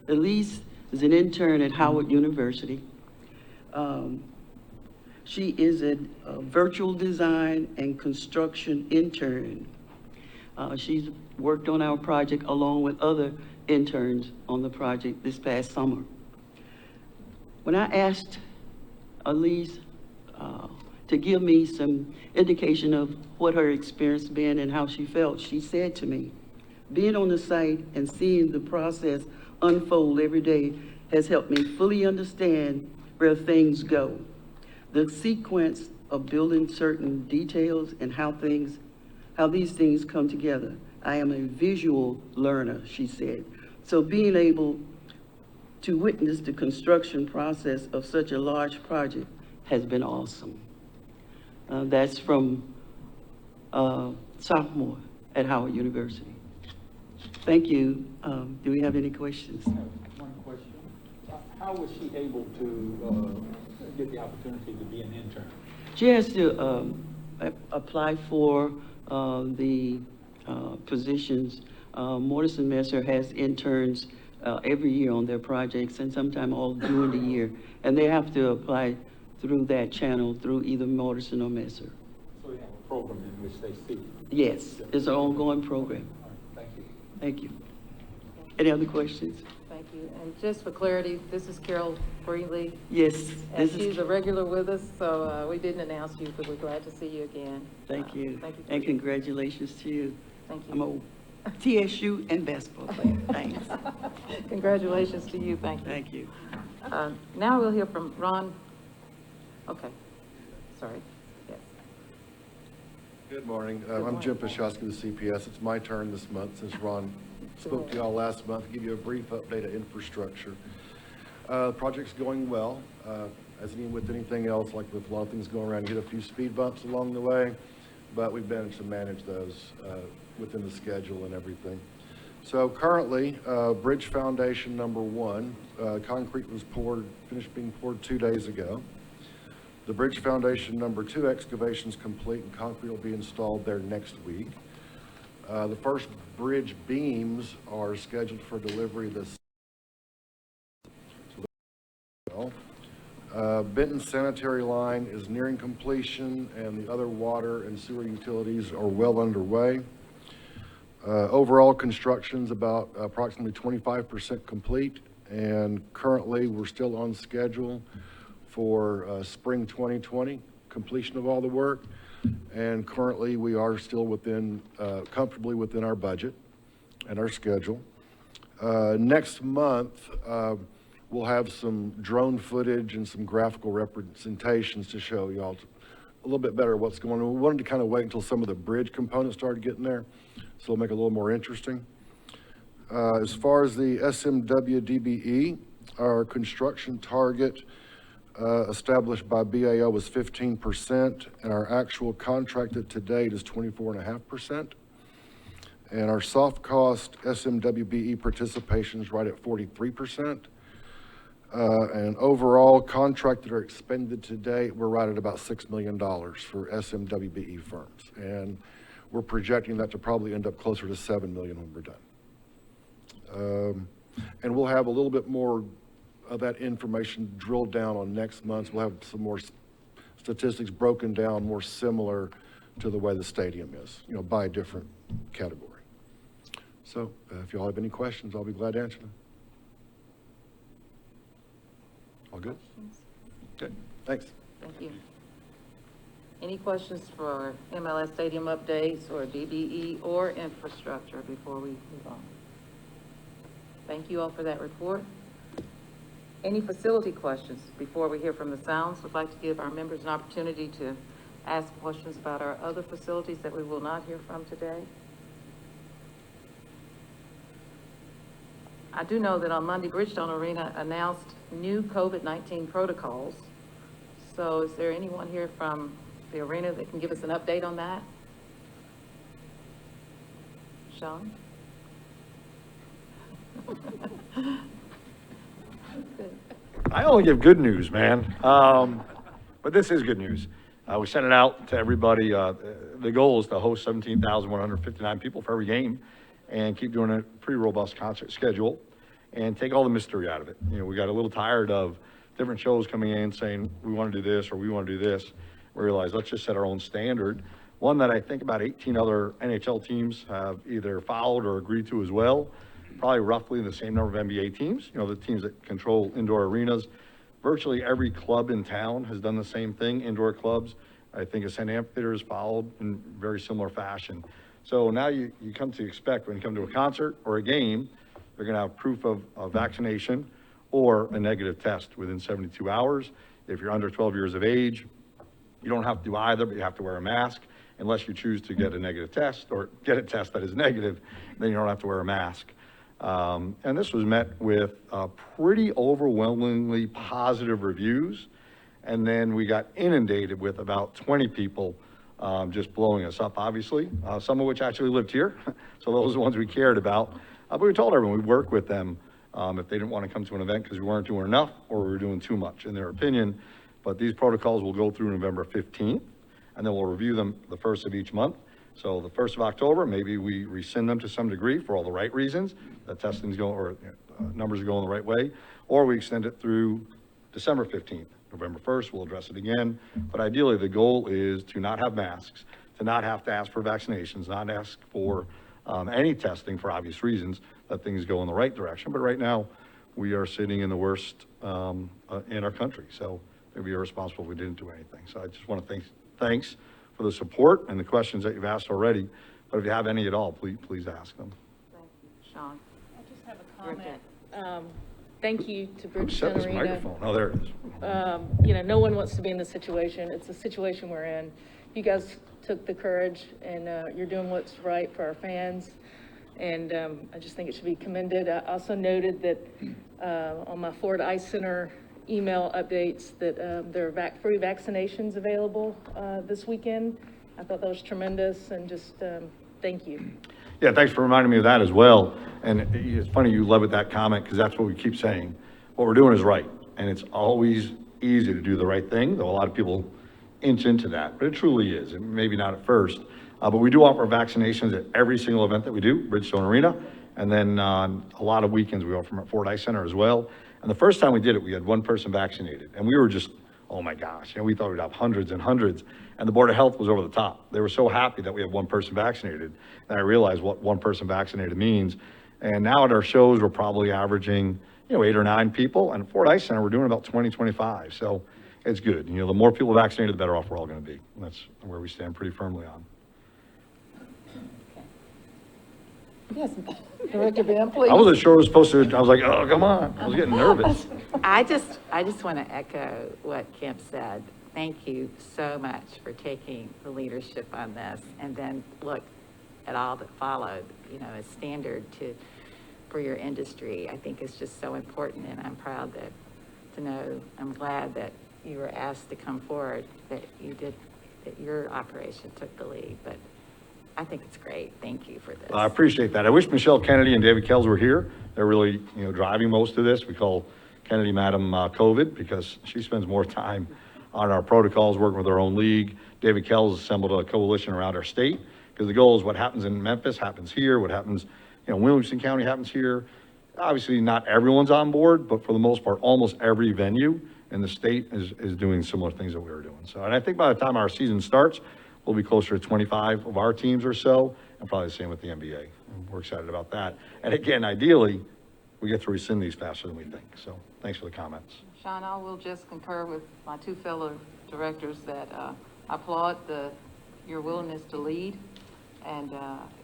Elise is an intern at Howard University. She is a virtual design and construction intern. She's worked on our project along with other interns on the project this past summer. When I asked Elise to give me some indication of what her experience been and how she felt, she said to me, being on the site and seeing the process unfold every day has helped me fully understand where things go. The sequence of building certain details and how these things come together. I am a visual learner, she said. So being able to witness the construction process of such a large project has been awesome. That's from sophomore at Howard University. Thank you. Do we have any questions? One question. How was she able to get the opportunity to be an intern? She has to apply for the positions. Morrison Messer has interns every year on their projects and sometime all during the year. And they have to apply through that channel through either Morrison or Messer. So they have a program in which they see. Yes, it's an ongoing program. All right, thank you. Thank you. Any other questions? Thank you. And just for clarity, this is Carol Freely. Yes. And she's a regular with us, so we didn't announce you, but we're glad to see you again. Thank you. Thank you. And congratulations to you. Thank you. I'm a TSU and basketball player. Thanks. Congratulations to you. Thank you. Thank you. Now we'll hear from Ron. Okay. Sorry. Yes. Good morning. I'm Jim Pashowski with CPS. It's my turn this month since Ron spoke to y'all last month to give you a brief update of infrastructure. The project's going well. As with anything else, like with a lot of things going around, you hit a few speed bumps along the way, but we've managed to manage those within the schedule and everything. So currently, bridge foundation number 1, concrete was finished being poured 2 days ago. The bridge foundation number 2 excavation is complete and concrete will be installed there next week. The first bridge beams are scheduled for delivery this. Benton sanitary line is nearing completion and the other water and sewer utilities are well underway. Overall construction's about approximately 25% complete, and currently we're still on schedule for spring 2020 completion of all the work, and currently we are still comfortably within our budget and our schedule. Next month we'll have some drone footage and some graphical representations to show y'all a little bit better what's going on. We wanted to kind of wait until some of the bridge components started getting there, so it'll make it a little more interesting. As far as the SMW DBE, our construction target established by BAO was 15%, and our actual contracted to date is 24.5%. And our soft cost SMWBE participation is right at 43%. And overall contracted or expended to date, we're right at about $6 million for SMWBE firms. And we're projecting that to probably end up closer to $7 million when we're done. And we'll have a little bit more of that information drilled down on next month. We'll have some more statistics broken down more similar to the way the stadium is, by a different category. So if y'all have any questions, I'll be glad to answer them. All good? Good, thanks. Thank you. Any questions for MLS Stadium updates or DBE or infrastructure before we move on? Thank you all for that report. Any facility questions before we hear from the Sounds? I'd like to give our members an opportunity to ask questions about our other facilities that we will not hear from today. I do know that on Monday, Bridgestone Arena announced new COVID-19 protocols. So is there anyone here from the arena that can give us an update on that? Sean? I only give good news, man. But this is good news. We sent it out to everybody. The goal is to host 17,159 people for every game and keep doing a pretty robust concert schedule and take all the mystery out of it. We got a little tired of different shows coming in saying, we want to do this or we want to do this. We realized, let's just set our own standard. One that I think about 18 other NHL teams have either followed or agreed to as well. Probably roughly the same number of NBA teams, the teams that control indoor arenas. Virtually every club in town has done the same thing, indoor clubs. I think Ascent Amphitheater has followed in very similar fashion. So now you come to expect when you come to a concert or a game, you're going to have proof of vaccination or a negative test within 72 hours. If you're under 12 years of age, you don't have to do either, but you have to wear a mask unless you choose to get a negative test or get a test that is negative, then you don't have to wear a mask. And this was met with pretty overwhelmingly positive reviews. And then we got inundated with about 20 people just blowing us up, obviously, some of which actually lived here. So those are the ones we cared about. But we told everyone we'd work with them if they didn't want to come to an event because we weren't doing enough or we were doing too much, in their opinion. But these protocols will go through November 15th, and then we'll review them the first of each month. So the 1st of October, maybe we rescind them to some degree for all the right reasons, that testing's going, or numbers are going the right way, or we extend it through December 15th. November 1st, we'll address it again. But ideally, the goal is to not have masks, to not have to ask for vaccinations, not ask for any testing for obvious reasons, that things go in the right direction. But right now, we are sitting in the worst in our country. So it would be irresponsible if we didn't do anything. So I just want to thanks for the support and the questions that you've asked already. But if you have any at all, please ask them. Thank you. Sean? I just have a comment. Thank you to Who set Bridgestone this Arena. microphone? Oh, there it is. You know, no one wants to be in this situation. It's a situation we're in. You guys took the courage and you're doing what's right for our fans. And I just think it should be commended. I also noted that on my Ford Ice Center email updates that there are free vaccinations available this weekend. I thought that was tremendous, and just thank you. Yeah, thanks for reminding me of that as well. And it's funny you led with that comment because that's what we keep saying. What we're doing is right. And it's always easy to do the right thing, though a lot of people inch into that, but it truly is. And maybe not at first, but we do offer vaccinations at every single event that we do, Bridgestone Arena. And then a lot of weekends we offer them at Ford Ice Center as well. And the first time we did it, we had one person vaccinated. And we were just, oh my gosh, we thought we'd have hundreds and hundreds. And the Board of Health was over the top. They were so happy that we had one person vaccinated. And I realized what one person vaccinated means. And now at our shows, we're probably averaging, 8 or 9 people. And at Ford Ice Center, we're doing about 20, 25. So it's good. The more people vaccinated, the better off we're all going to be. And that's where we stand pretty firmly on. Yes, Director Van, please. I wasn't sure it was supposed to, I was like, oh, come on. I was getting nervous. I just want to echo what Kim said. Thank you so much for taking the leadership on this, and then look at all that followed, as standard for your industry. I think it's just so important, and I'm proud I'm glad that you were asked to come forward, that your operation took the lead, but I think it's great. Thank you for this. I appreciate that. I wish Michelle Kennedy and David Kells were here. They're really, driving most of this. We call Kennedy Madam COVID because she spends more time on our protocols, working with our own league. David Kells assembled a coalition around our state because the goal is what happens in Memphis happens here. What happens, Williamson County happens here. Obviously, not everyone's on board, but for the most part, almost every venue in the state is doing similar things that we were doing. So, and I think by the time our season starts, we'll be closer to 25 of our teams or so, and probably the same with the NBA. And we're excited about that. And again, ideally, we get to rescind these faster than we think. So thanks for the comments. Sean, I will just concur with my two fellow directors that I applaud your willingness to lead. And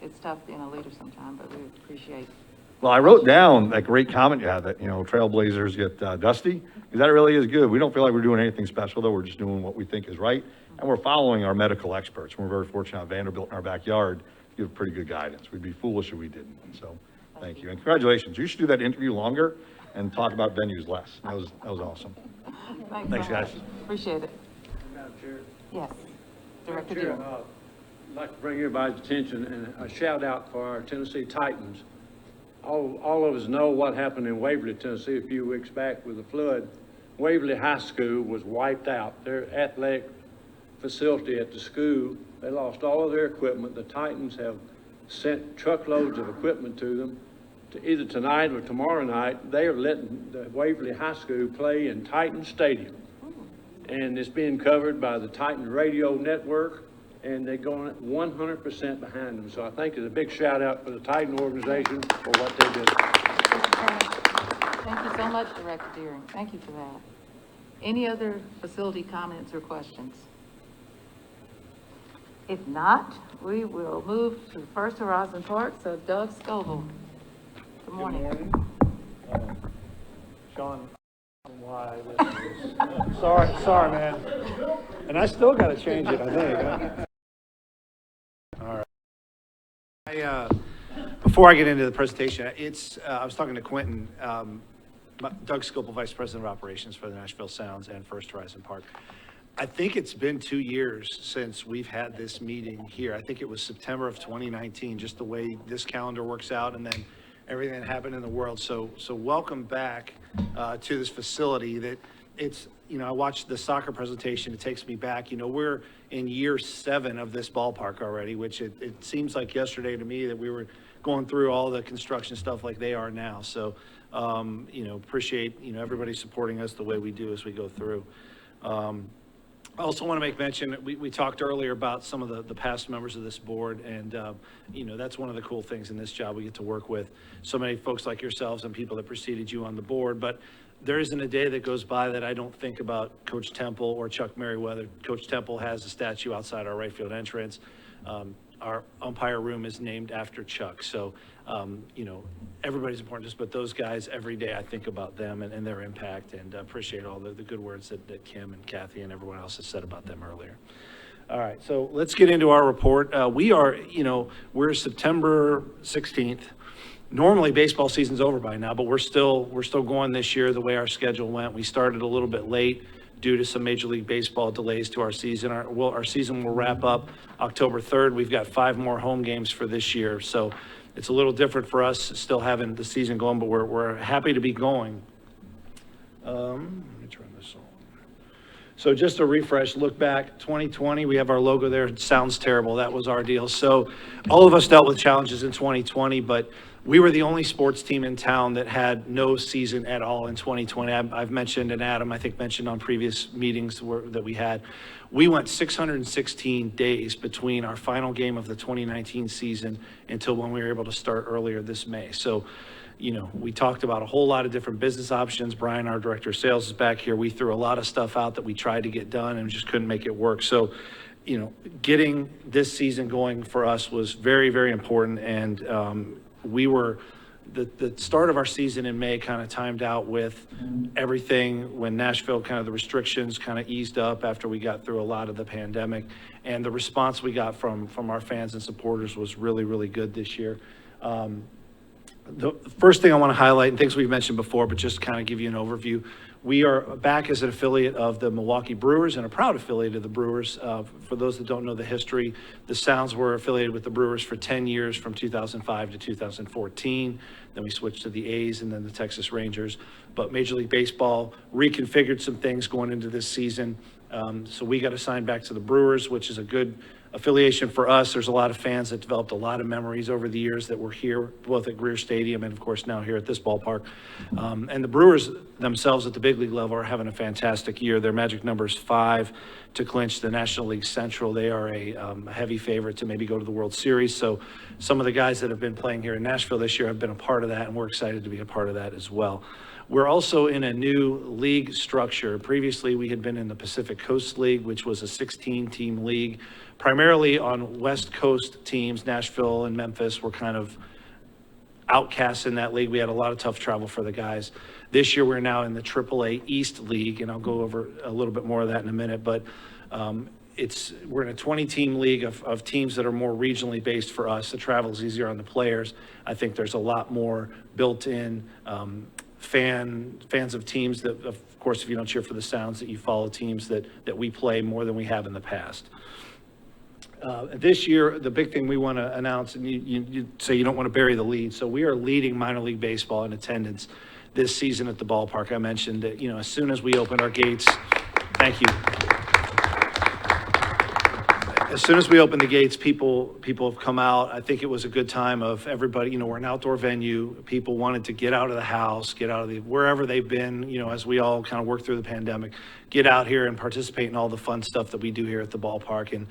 it's tough being a leader sometimes, but we appreciate. Well, I wrote down that great comment you had that, Trailblazers get dusty, because that really is good. We don't feel like we're doing anything special, though. We're just doing what we think is right. And we're following our medical experts. We're very fortunate at Vanderbilt in our backyard to give pretty good guidance. We'd be foolish if we didn't. So thank you. And congratulations. You should do that interview longer and talk about venues less. That was awesome. Thanks, guys. Appreciate it. Madam Chair. Yes. Director Chair, Durham. I'd like to bring everybody's attention and a shout out for our Tennessee Titans. All of us know what happened in Waverly, Tennessee a few weeks back with the flood. Waverly High School was wiped out. Their athletic facility at the school, they lost all of their equipment. The Titans have sent truckloads of equipment to them. Either tonight or tomorrow night, they are letting the Waverly High School play in Titan Stadium. And it's being covered by the Titan Radio Network, and they're going 100% behind them. So I think it's a big shout out for the Titan organization for what they did. Thank you so much, Director Deering. Thank you for that. Any other facility comments or questions? If not, we will move to First Horizon Park. So Doug Scoville. Good morning. Good morning. Sean, why? Sorry, man. And I still got to change it, I think. All right. Before I get into the presentation, I was talking to Quentin. Doug Scopel, Vice President of Operations for the Nashville Sounds and First Horizon Park. I think it's been 2 years since we've had this meeting here. I think it was September of 2019, just the way this calendar works out, and then everything that happened in the world. So welcome back to this facility that it's, I watched the soccer presentation. It takes me back. We're in year 7 of this ballpark already, which it seems like yesterday to me that we were going through all the construction stuff like they are now. So, appreciate, everybody supporting us the way we do as we go through. I also want to make mention, we talked earlier about some of the past members of this board, and, that's one of the cool things in this job. We get to work with so many folks like yourselves and people that preceded you on the board, but there isn't a day that goes by that I don't think about Coach Temple or Chuck Merriweather. Coach Temple has a statue outside our right field entrance. Our umpire room is named after Chuck. So, everybody's important, but those guys, every day I think about them and their impact, and appreciate all the good words that Kim and Kathy and everyone else has said about them earlier. All right, so let's get into our report. We're September 16th. Normally baseball season's over by now, but we're still going this year the way our schedule went. We started a little bit late due to some Major League Baseball delays to our season. Our season will wrap up October 3rd. We've got 5 more home games for this year. So it's a little different for us still having the season going, but we're happy to be going. Let me turn this on. So just a refresh, look back, 2020, we have our logo there. It sounds terrible. That was our deal. So all of us dealt with challenges in 2020, but we were the only sports team in town that had no season at all in 2020. I've mentioned, and Adam, I think, mentioned on previous meetings that we had, we went 616 days between our final game of the 2019 season until when we were able to start earlier this May. So, we talked about a whole lot of different business options. Brian, our director of sales, is back here. We threw a lot of stuff out that we tried to get done and just couldn't make it work. So, getting this season going for us was very, very important. And we were, the start of our season in May kind of timed out with everything when Nashville, kind of the restrictions kind of eased up after we got through a lot of the pandemic. And the response we got from our fans and supporters was really, really good this year. The first thing I want to highlight, and things we've mentioned before, but just kind of give you an overview, we are back as an affiliate of the Milwaukee Brewers and a proud affiliate of the Brewers. For those that don't know the history, the Sounds were affiliated with the Brewers for 10 years from 2005 to 2014. Then we switched to the A's and then the Texas Rangers. But Major League Baseball reconfigured some things going into this season. So we got assigned back to the Brewers, which is a good affiliation for us. There's a lot of fans that developed a lot of memories over the years that were here, both at Greer Stadium and, of course, now here at this ballpark. And the Brewers themselves at the big league level are having a fantastic year. Their magic number is 5 to clinch the National League Central. They are a heavy favorite to maybe go to the World Series. So some of the guys that have been playing here in Nashville this year have been a part of that, and we're excited to be a part of that as well. We're also in a new league structure. Previously, we had been in the Pacific Coast League, which was a 16-team league, primarily on West Coast teams. Nashville and Memphis were kind of outcasts in that league. We had a lot of tough travel for the guys. This year, we're now in the AAA East League, and I'll go over a little bit more of that in a minute, but we're in a 20-team league of teams that are more regionally based for us. The travel is easier on the players. I think there's a lot more built-in fans of teams that, of course, if you don't cheer for the Sounds, that you follow teams that we play more than we have in the past. This year, the big thing we want to announce, and you say you don't want to bury the lead, so we are leading minor league baseball in attendance this season at the ballpark. I mentioned that, as soon as we open our gates, thank you. As soon as we open the gates, people have come out. I think it was a good time of everybody, we're an outdoor venue. People wanted to get out of the house, get out of wherever they've been, as we all kind of work through the pandemic, get out here and participate in all the fun stuff that we do here at the ballpark. And,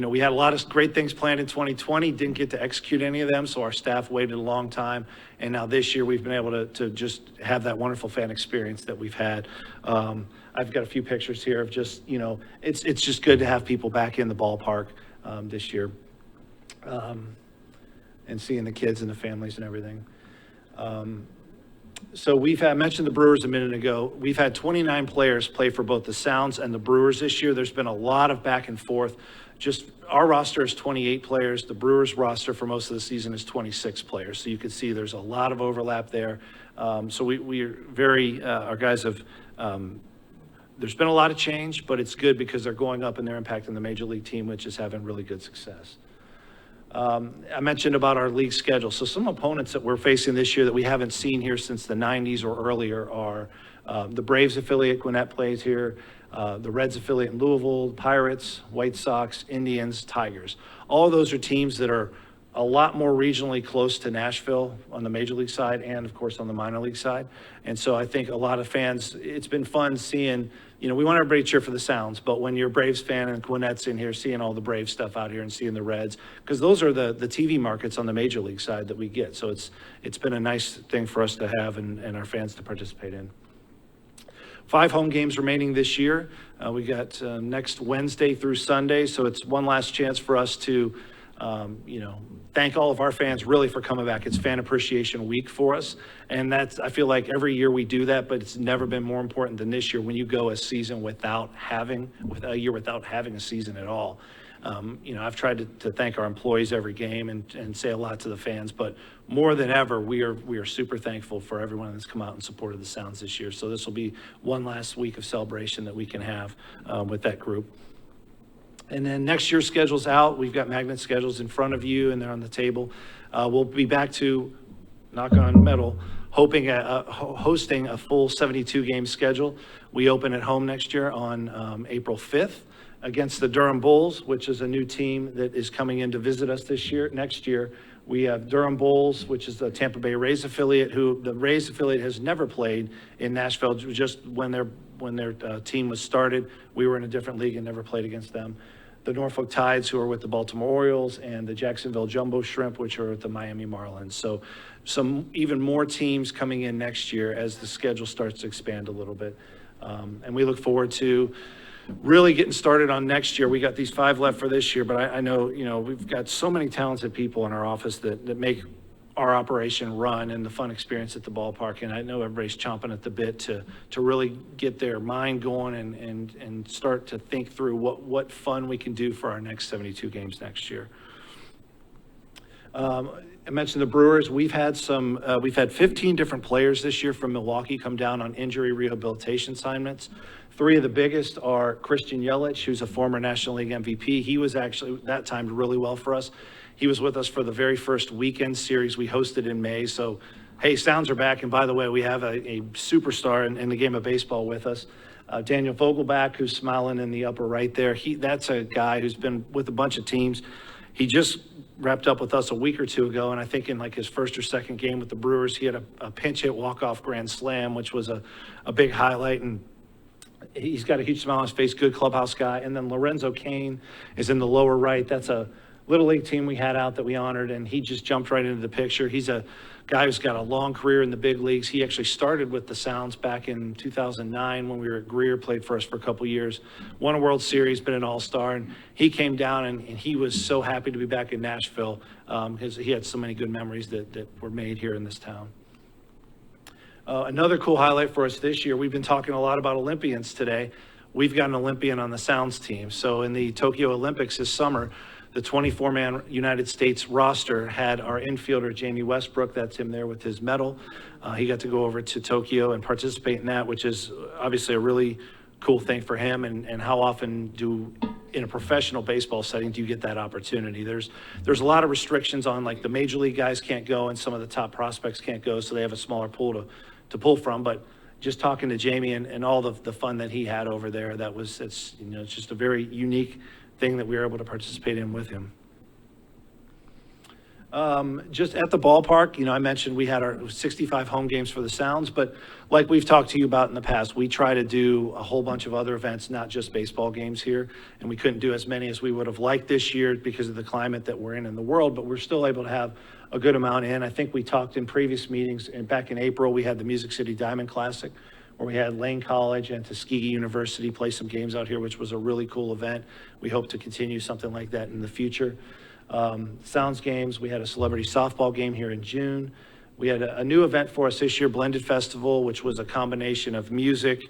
we had a lot of great things planned in 2020, didn't get to execute any of them, so our staff waited a long time. And now this year, we've been able to just have that wonderful fan experience that we've had. I've got a few pictures here of just, it's just good to have people back in the ballpark this year, and seeing the kids and the families and everything. So I mentioned the Brewers a minute ago. We've had 29 players play for both the Sounds and the Brewers this year. There's been a lot of back and forth. just our roster is 28 players. The Brewers roster for most of the season is 26 players. So you can see there's a lot of overlap there. So we are very, our guys have, there's been a lot of change, but it's good because they're going up and they're impacting the major league team, which is having really good success. I mentioned about our league schedule. So some opponents that we're facing this year that we haven't seen here since the 90s or earlier are the Braves affiliate, Gwinnett plays here, the Reds affiliate in Louisville, Pirates, White Sox, Indians, Tigers. All of those are teams that are a lot more regionally close to Nashville on the major league side and, of course, on the minor league side. And so I think a lot of fans, it's been fun seeing, you know, we want everybody to cheer for the Sounds, but when you're a Braves fan and Gwinnett's in here, seeing all the Braves stuff out here and seeing the Reds, because those are the TV markets on the major league side that we get. So it's been a nice thing for us to have and our fans to participate in. 5 home games remaining this year. We got next Wednesday through Sunday, so it's one last chance for us to, you know, thank all of our fans really for coming back. It's Fan Appreciation Week for us, and that's, I feel like every year we do that, but it's never been more important than this year when you go a season without having a season at all. You know, I've tried to thank our employees every game and say a lot to the fans, but more than ever, we are super thankful for everyone that's come out and supported the Sounds this year. So this will be one last week of celebration that we can have with that group. And then next year's schedule's out. We've got magnet schedules in front of you and they're on the table. We'll be back to, knock on metal, hosting a full 72 game schedule. We open at home next year on April 5th. Against the Durham Bulls, which is a new team that is coming in to visit us next year. We have Durham Bulls, which is the Tampa Bay Rays affiliate, who the Rays affiliate has never played in Nashville. Just when their team was started, we were in a different league and never played against them. The Norfolk Tides, who are with the Baltimore Orioles, and the Jacksonville Jumbo Shrimp, which are with the Miami Marlins. So some even more teams coming in next year as the schedule starts to expand a little bit. And we look forward to really getting started on next year. We got these 5 left for this year, but I know, you know, we've got so many talented people in our office that make our operation run and the fun experience at the ballpark. And I know everybody's chomping at the bit to really get their mind going and start to think through what fun we can do for our next 72 games next year. I mentioned the Brewers. We've had 15 different players this year from Milwaukee come down on injury rehabilitation assignments. 3 of the biggest are Christian Yelich, who's a former National League MVP. He was actually, that timed really well for us. He was with us for the very first weekend series we hosted in May. So, hey, Sounds are back. And by the way, we have a superstar in the game of baseball with us. Daniel Vogelback, who's smiling in the upper right there. That's a guy who's been with a bunch of teams. He just wrapped up with us a week or 2 ago, and I think in like his first or second game with the Brewers, he had a pinch hit walk-off grand slam, which was a big highlight, and he's got a huge smile on his face, good clubhouse guy. And then Lorenzo Kane is in the lower right. That's a Little League team we had out that we honored, and he just jumped right into the picture. He's a guy who's got a long career in the big leagues. He actually started with the Sounds back in 2009 when we were at Greer, played for us for a couple years, won a World Series, been an all-star, and he came down and he was so happy to be back in Nashville because he had so many good memories that were made here in this town. Another cool highlight for us this year, we've been talking a lot about Olympians today. We've got an Olympian on the Sounds team. So in the Tokyo Olympics this summer, the 24-man United States roster had our infielder, Jamie Westbrook. That's him there with his medal. He got to go over to Tokyo and participate in that, which is obviously a really cool thing for him. And how often in a professional baseball setting, do you get that opportunity? There's a lot of restrictions on, like, the major league guys can't go and some of the top prospects can't go, so they have a smaller pool to pull from. But just talking to Jamie and all the fun that he had over there, it's just a very unique thing that we were able to participate in with him. Just at the ballpark, I mentioned we had our 65 home games for the Sounds, but like we've talked to you about in the past, we try to do a whole bunch of other events, not just baseball games here, and we couldn't do as many as we would have liked this year because of the climate that we're in the world, but we're still able to have a good amount in. I think we talked in previous meetings, and back in April, we had the Music City Diamond Classic, where we had Lane College and Tuskegee University play some games out here, which was a really cool event. We hope to continue something like that in the future. Sounds games, we had a celebrity softball game here in June. We had a new event for us this year, Blended Festival, which was a combination of music,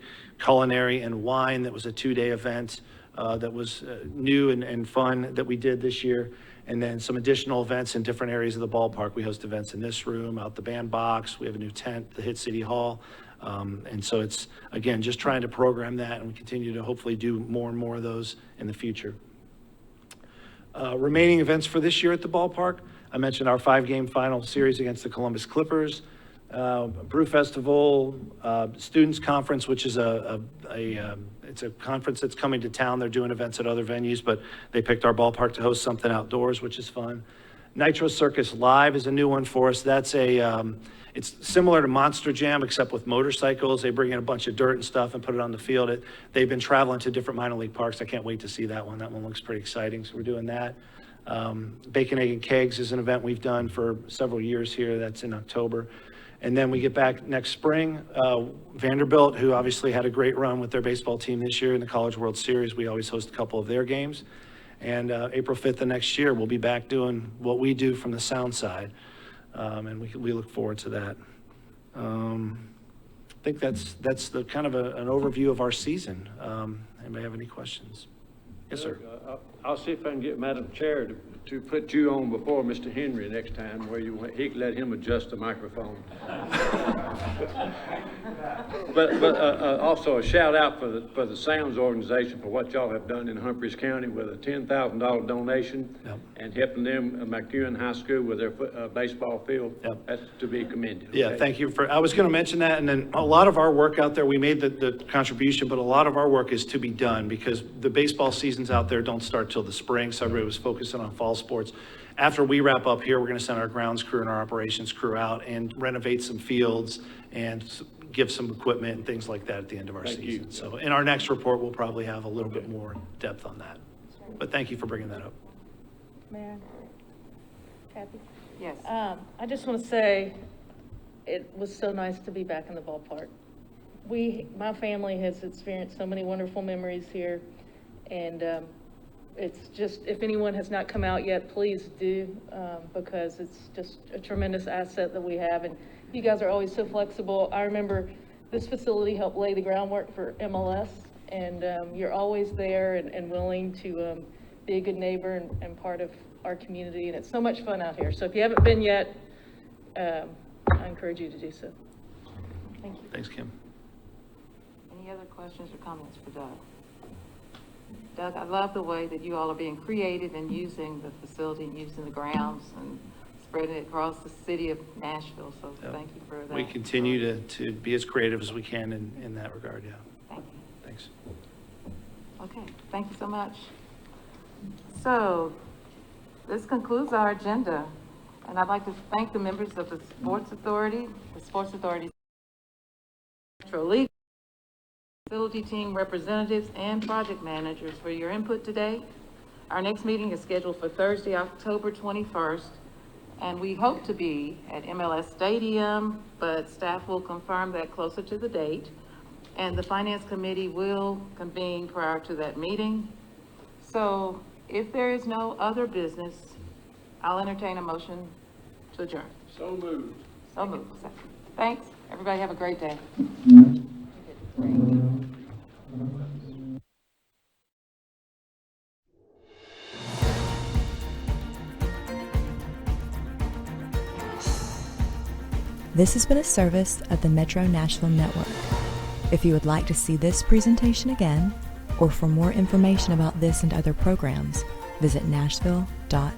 culinary, and wine. That was a 2-day event. that was new and fun that we did this year. And then some additional events in different areas of the ballpark. We host events in this room, out the bandbox. We have a new tent, the Hit City Hall. And so it's, again, just trying to program that, and we continue to hopefully do more and more of those in the future. Remaining events for this year at the ballpark, I mentioned our 5-game final series against the Columbus Clippers, Brew Festival, Students Conference, which is it's a conference that's coming to town. They're doing events at other venues, but they picked our ballpark to host something outdoors, which is fun. Nitro Circus Live is a new one for us. That's it's similar to Monster Jam, except with motorcycles. They bring in a bunch of dirt and stuff and put it on the field. They've been traveling to different minor league parks. I can't wait to see that one. That one looks pretty exciting, so we're doing that. Bacon, Egg, and Kegs is an event we've done for several years here. That's in October. And then we get back next spring. Vanderbilt, who obviously had a great run with their baseball team this year in the College World Series, we always host a couple of their games. And April 5th of next year, we'll be back doing what we do from the sound side. And we look forward to that. I think that's the kind of an overview of our season. Anybody have any questions? Yes, sir. I'll see if I can get Madam Chair to put you on before Mr. Henry next time, where he can let him adjust the microphone. But also a shout out for the Sounds organization for what y'all have done in Humphreys County with a $10,000 donation and helping them McEwen High School with their baseball field. That's to be commended. Yeah, okay? thank you I was going to mention that, and then a lot of our work out there, we made the contribution, but a lot of our work is to be done because the baseball seasons out there don't start till the spring, so everybody was focusing on fall sports. After we wrap up here, we're going to send our grounds crew and our operations crew out and renovate some fields and give some equipment and things like that at the end of our season. So in our next report, we'll probably have a little bit more depth on that. But thank you for bringing that up. Mayor? Kathy? Yes. I just want to say it was so nice to be back in the ballpark. My family has experienced so many wonderful memories here, and it's just, if anyone has not come out yet, please do, because it's just a tremendous asset that we have, and you guys are always so flexible. I remember this facility helped lay the groundwork for MLS, and you're always there and willing to be a good neighbor and part of our community, and it's so much fun out here. So if you haven't been yet, I encourage you to do so. Thank you. Thanks, Kim. Any other questions or comments for Doug? Doug, I love the way that you all are being creative in using the facility and using the grounds and spreading it across the city of Nashville. So thank you for that. We continue to be as creative as we can in that regard, yeah. Thank you. Thanks. Okay, thank you so much. So this concludes our agenda, and I'd like to thank the members of the Sports Authority, Metro League, facility team representatives, and project managers for your input today. Our next meeting is scheduled for Thursday, October 21st, and we hope to be at Mls Stadium, but staff will confirm that closer to the date, and the Finance Committee will convene prior to that meeting. So if there is no other business, I'll entertain a motion to adjourn. So moved. So moved. Thanks. Everybody have a great day. This has been a service of the Metro Nashville Network. If you would like to see this presentation again, or for more information about this and other programs, visit nashville.gov.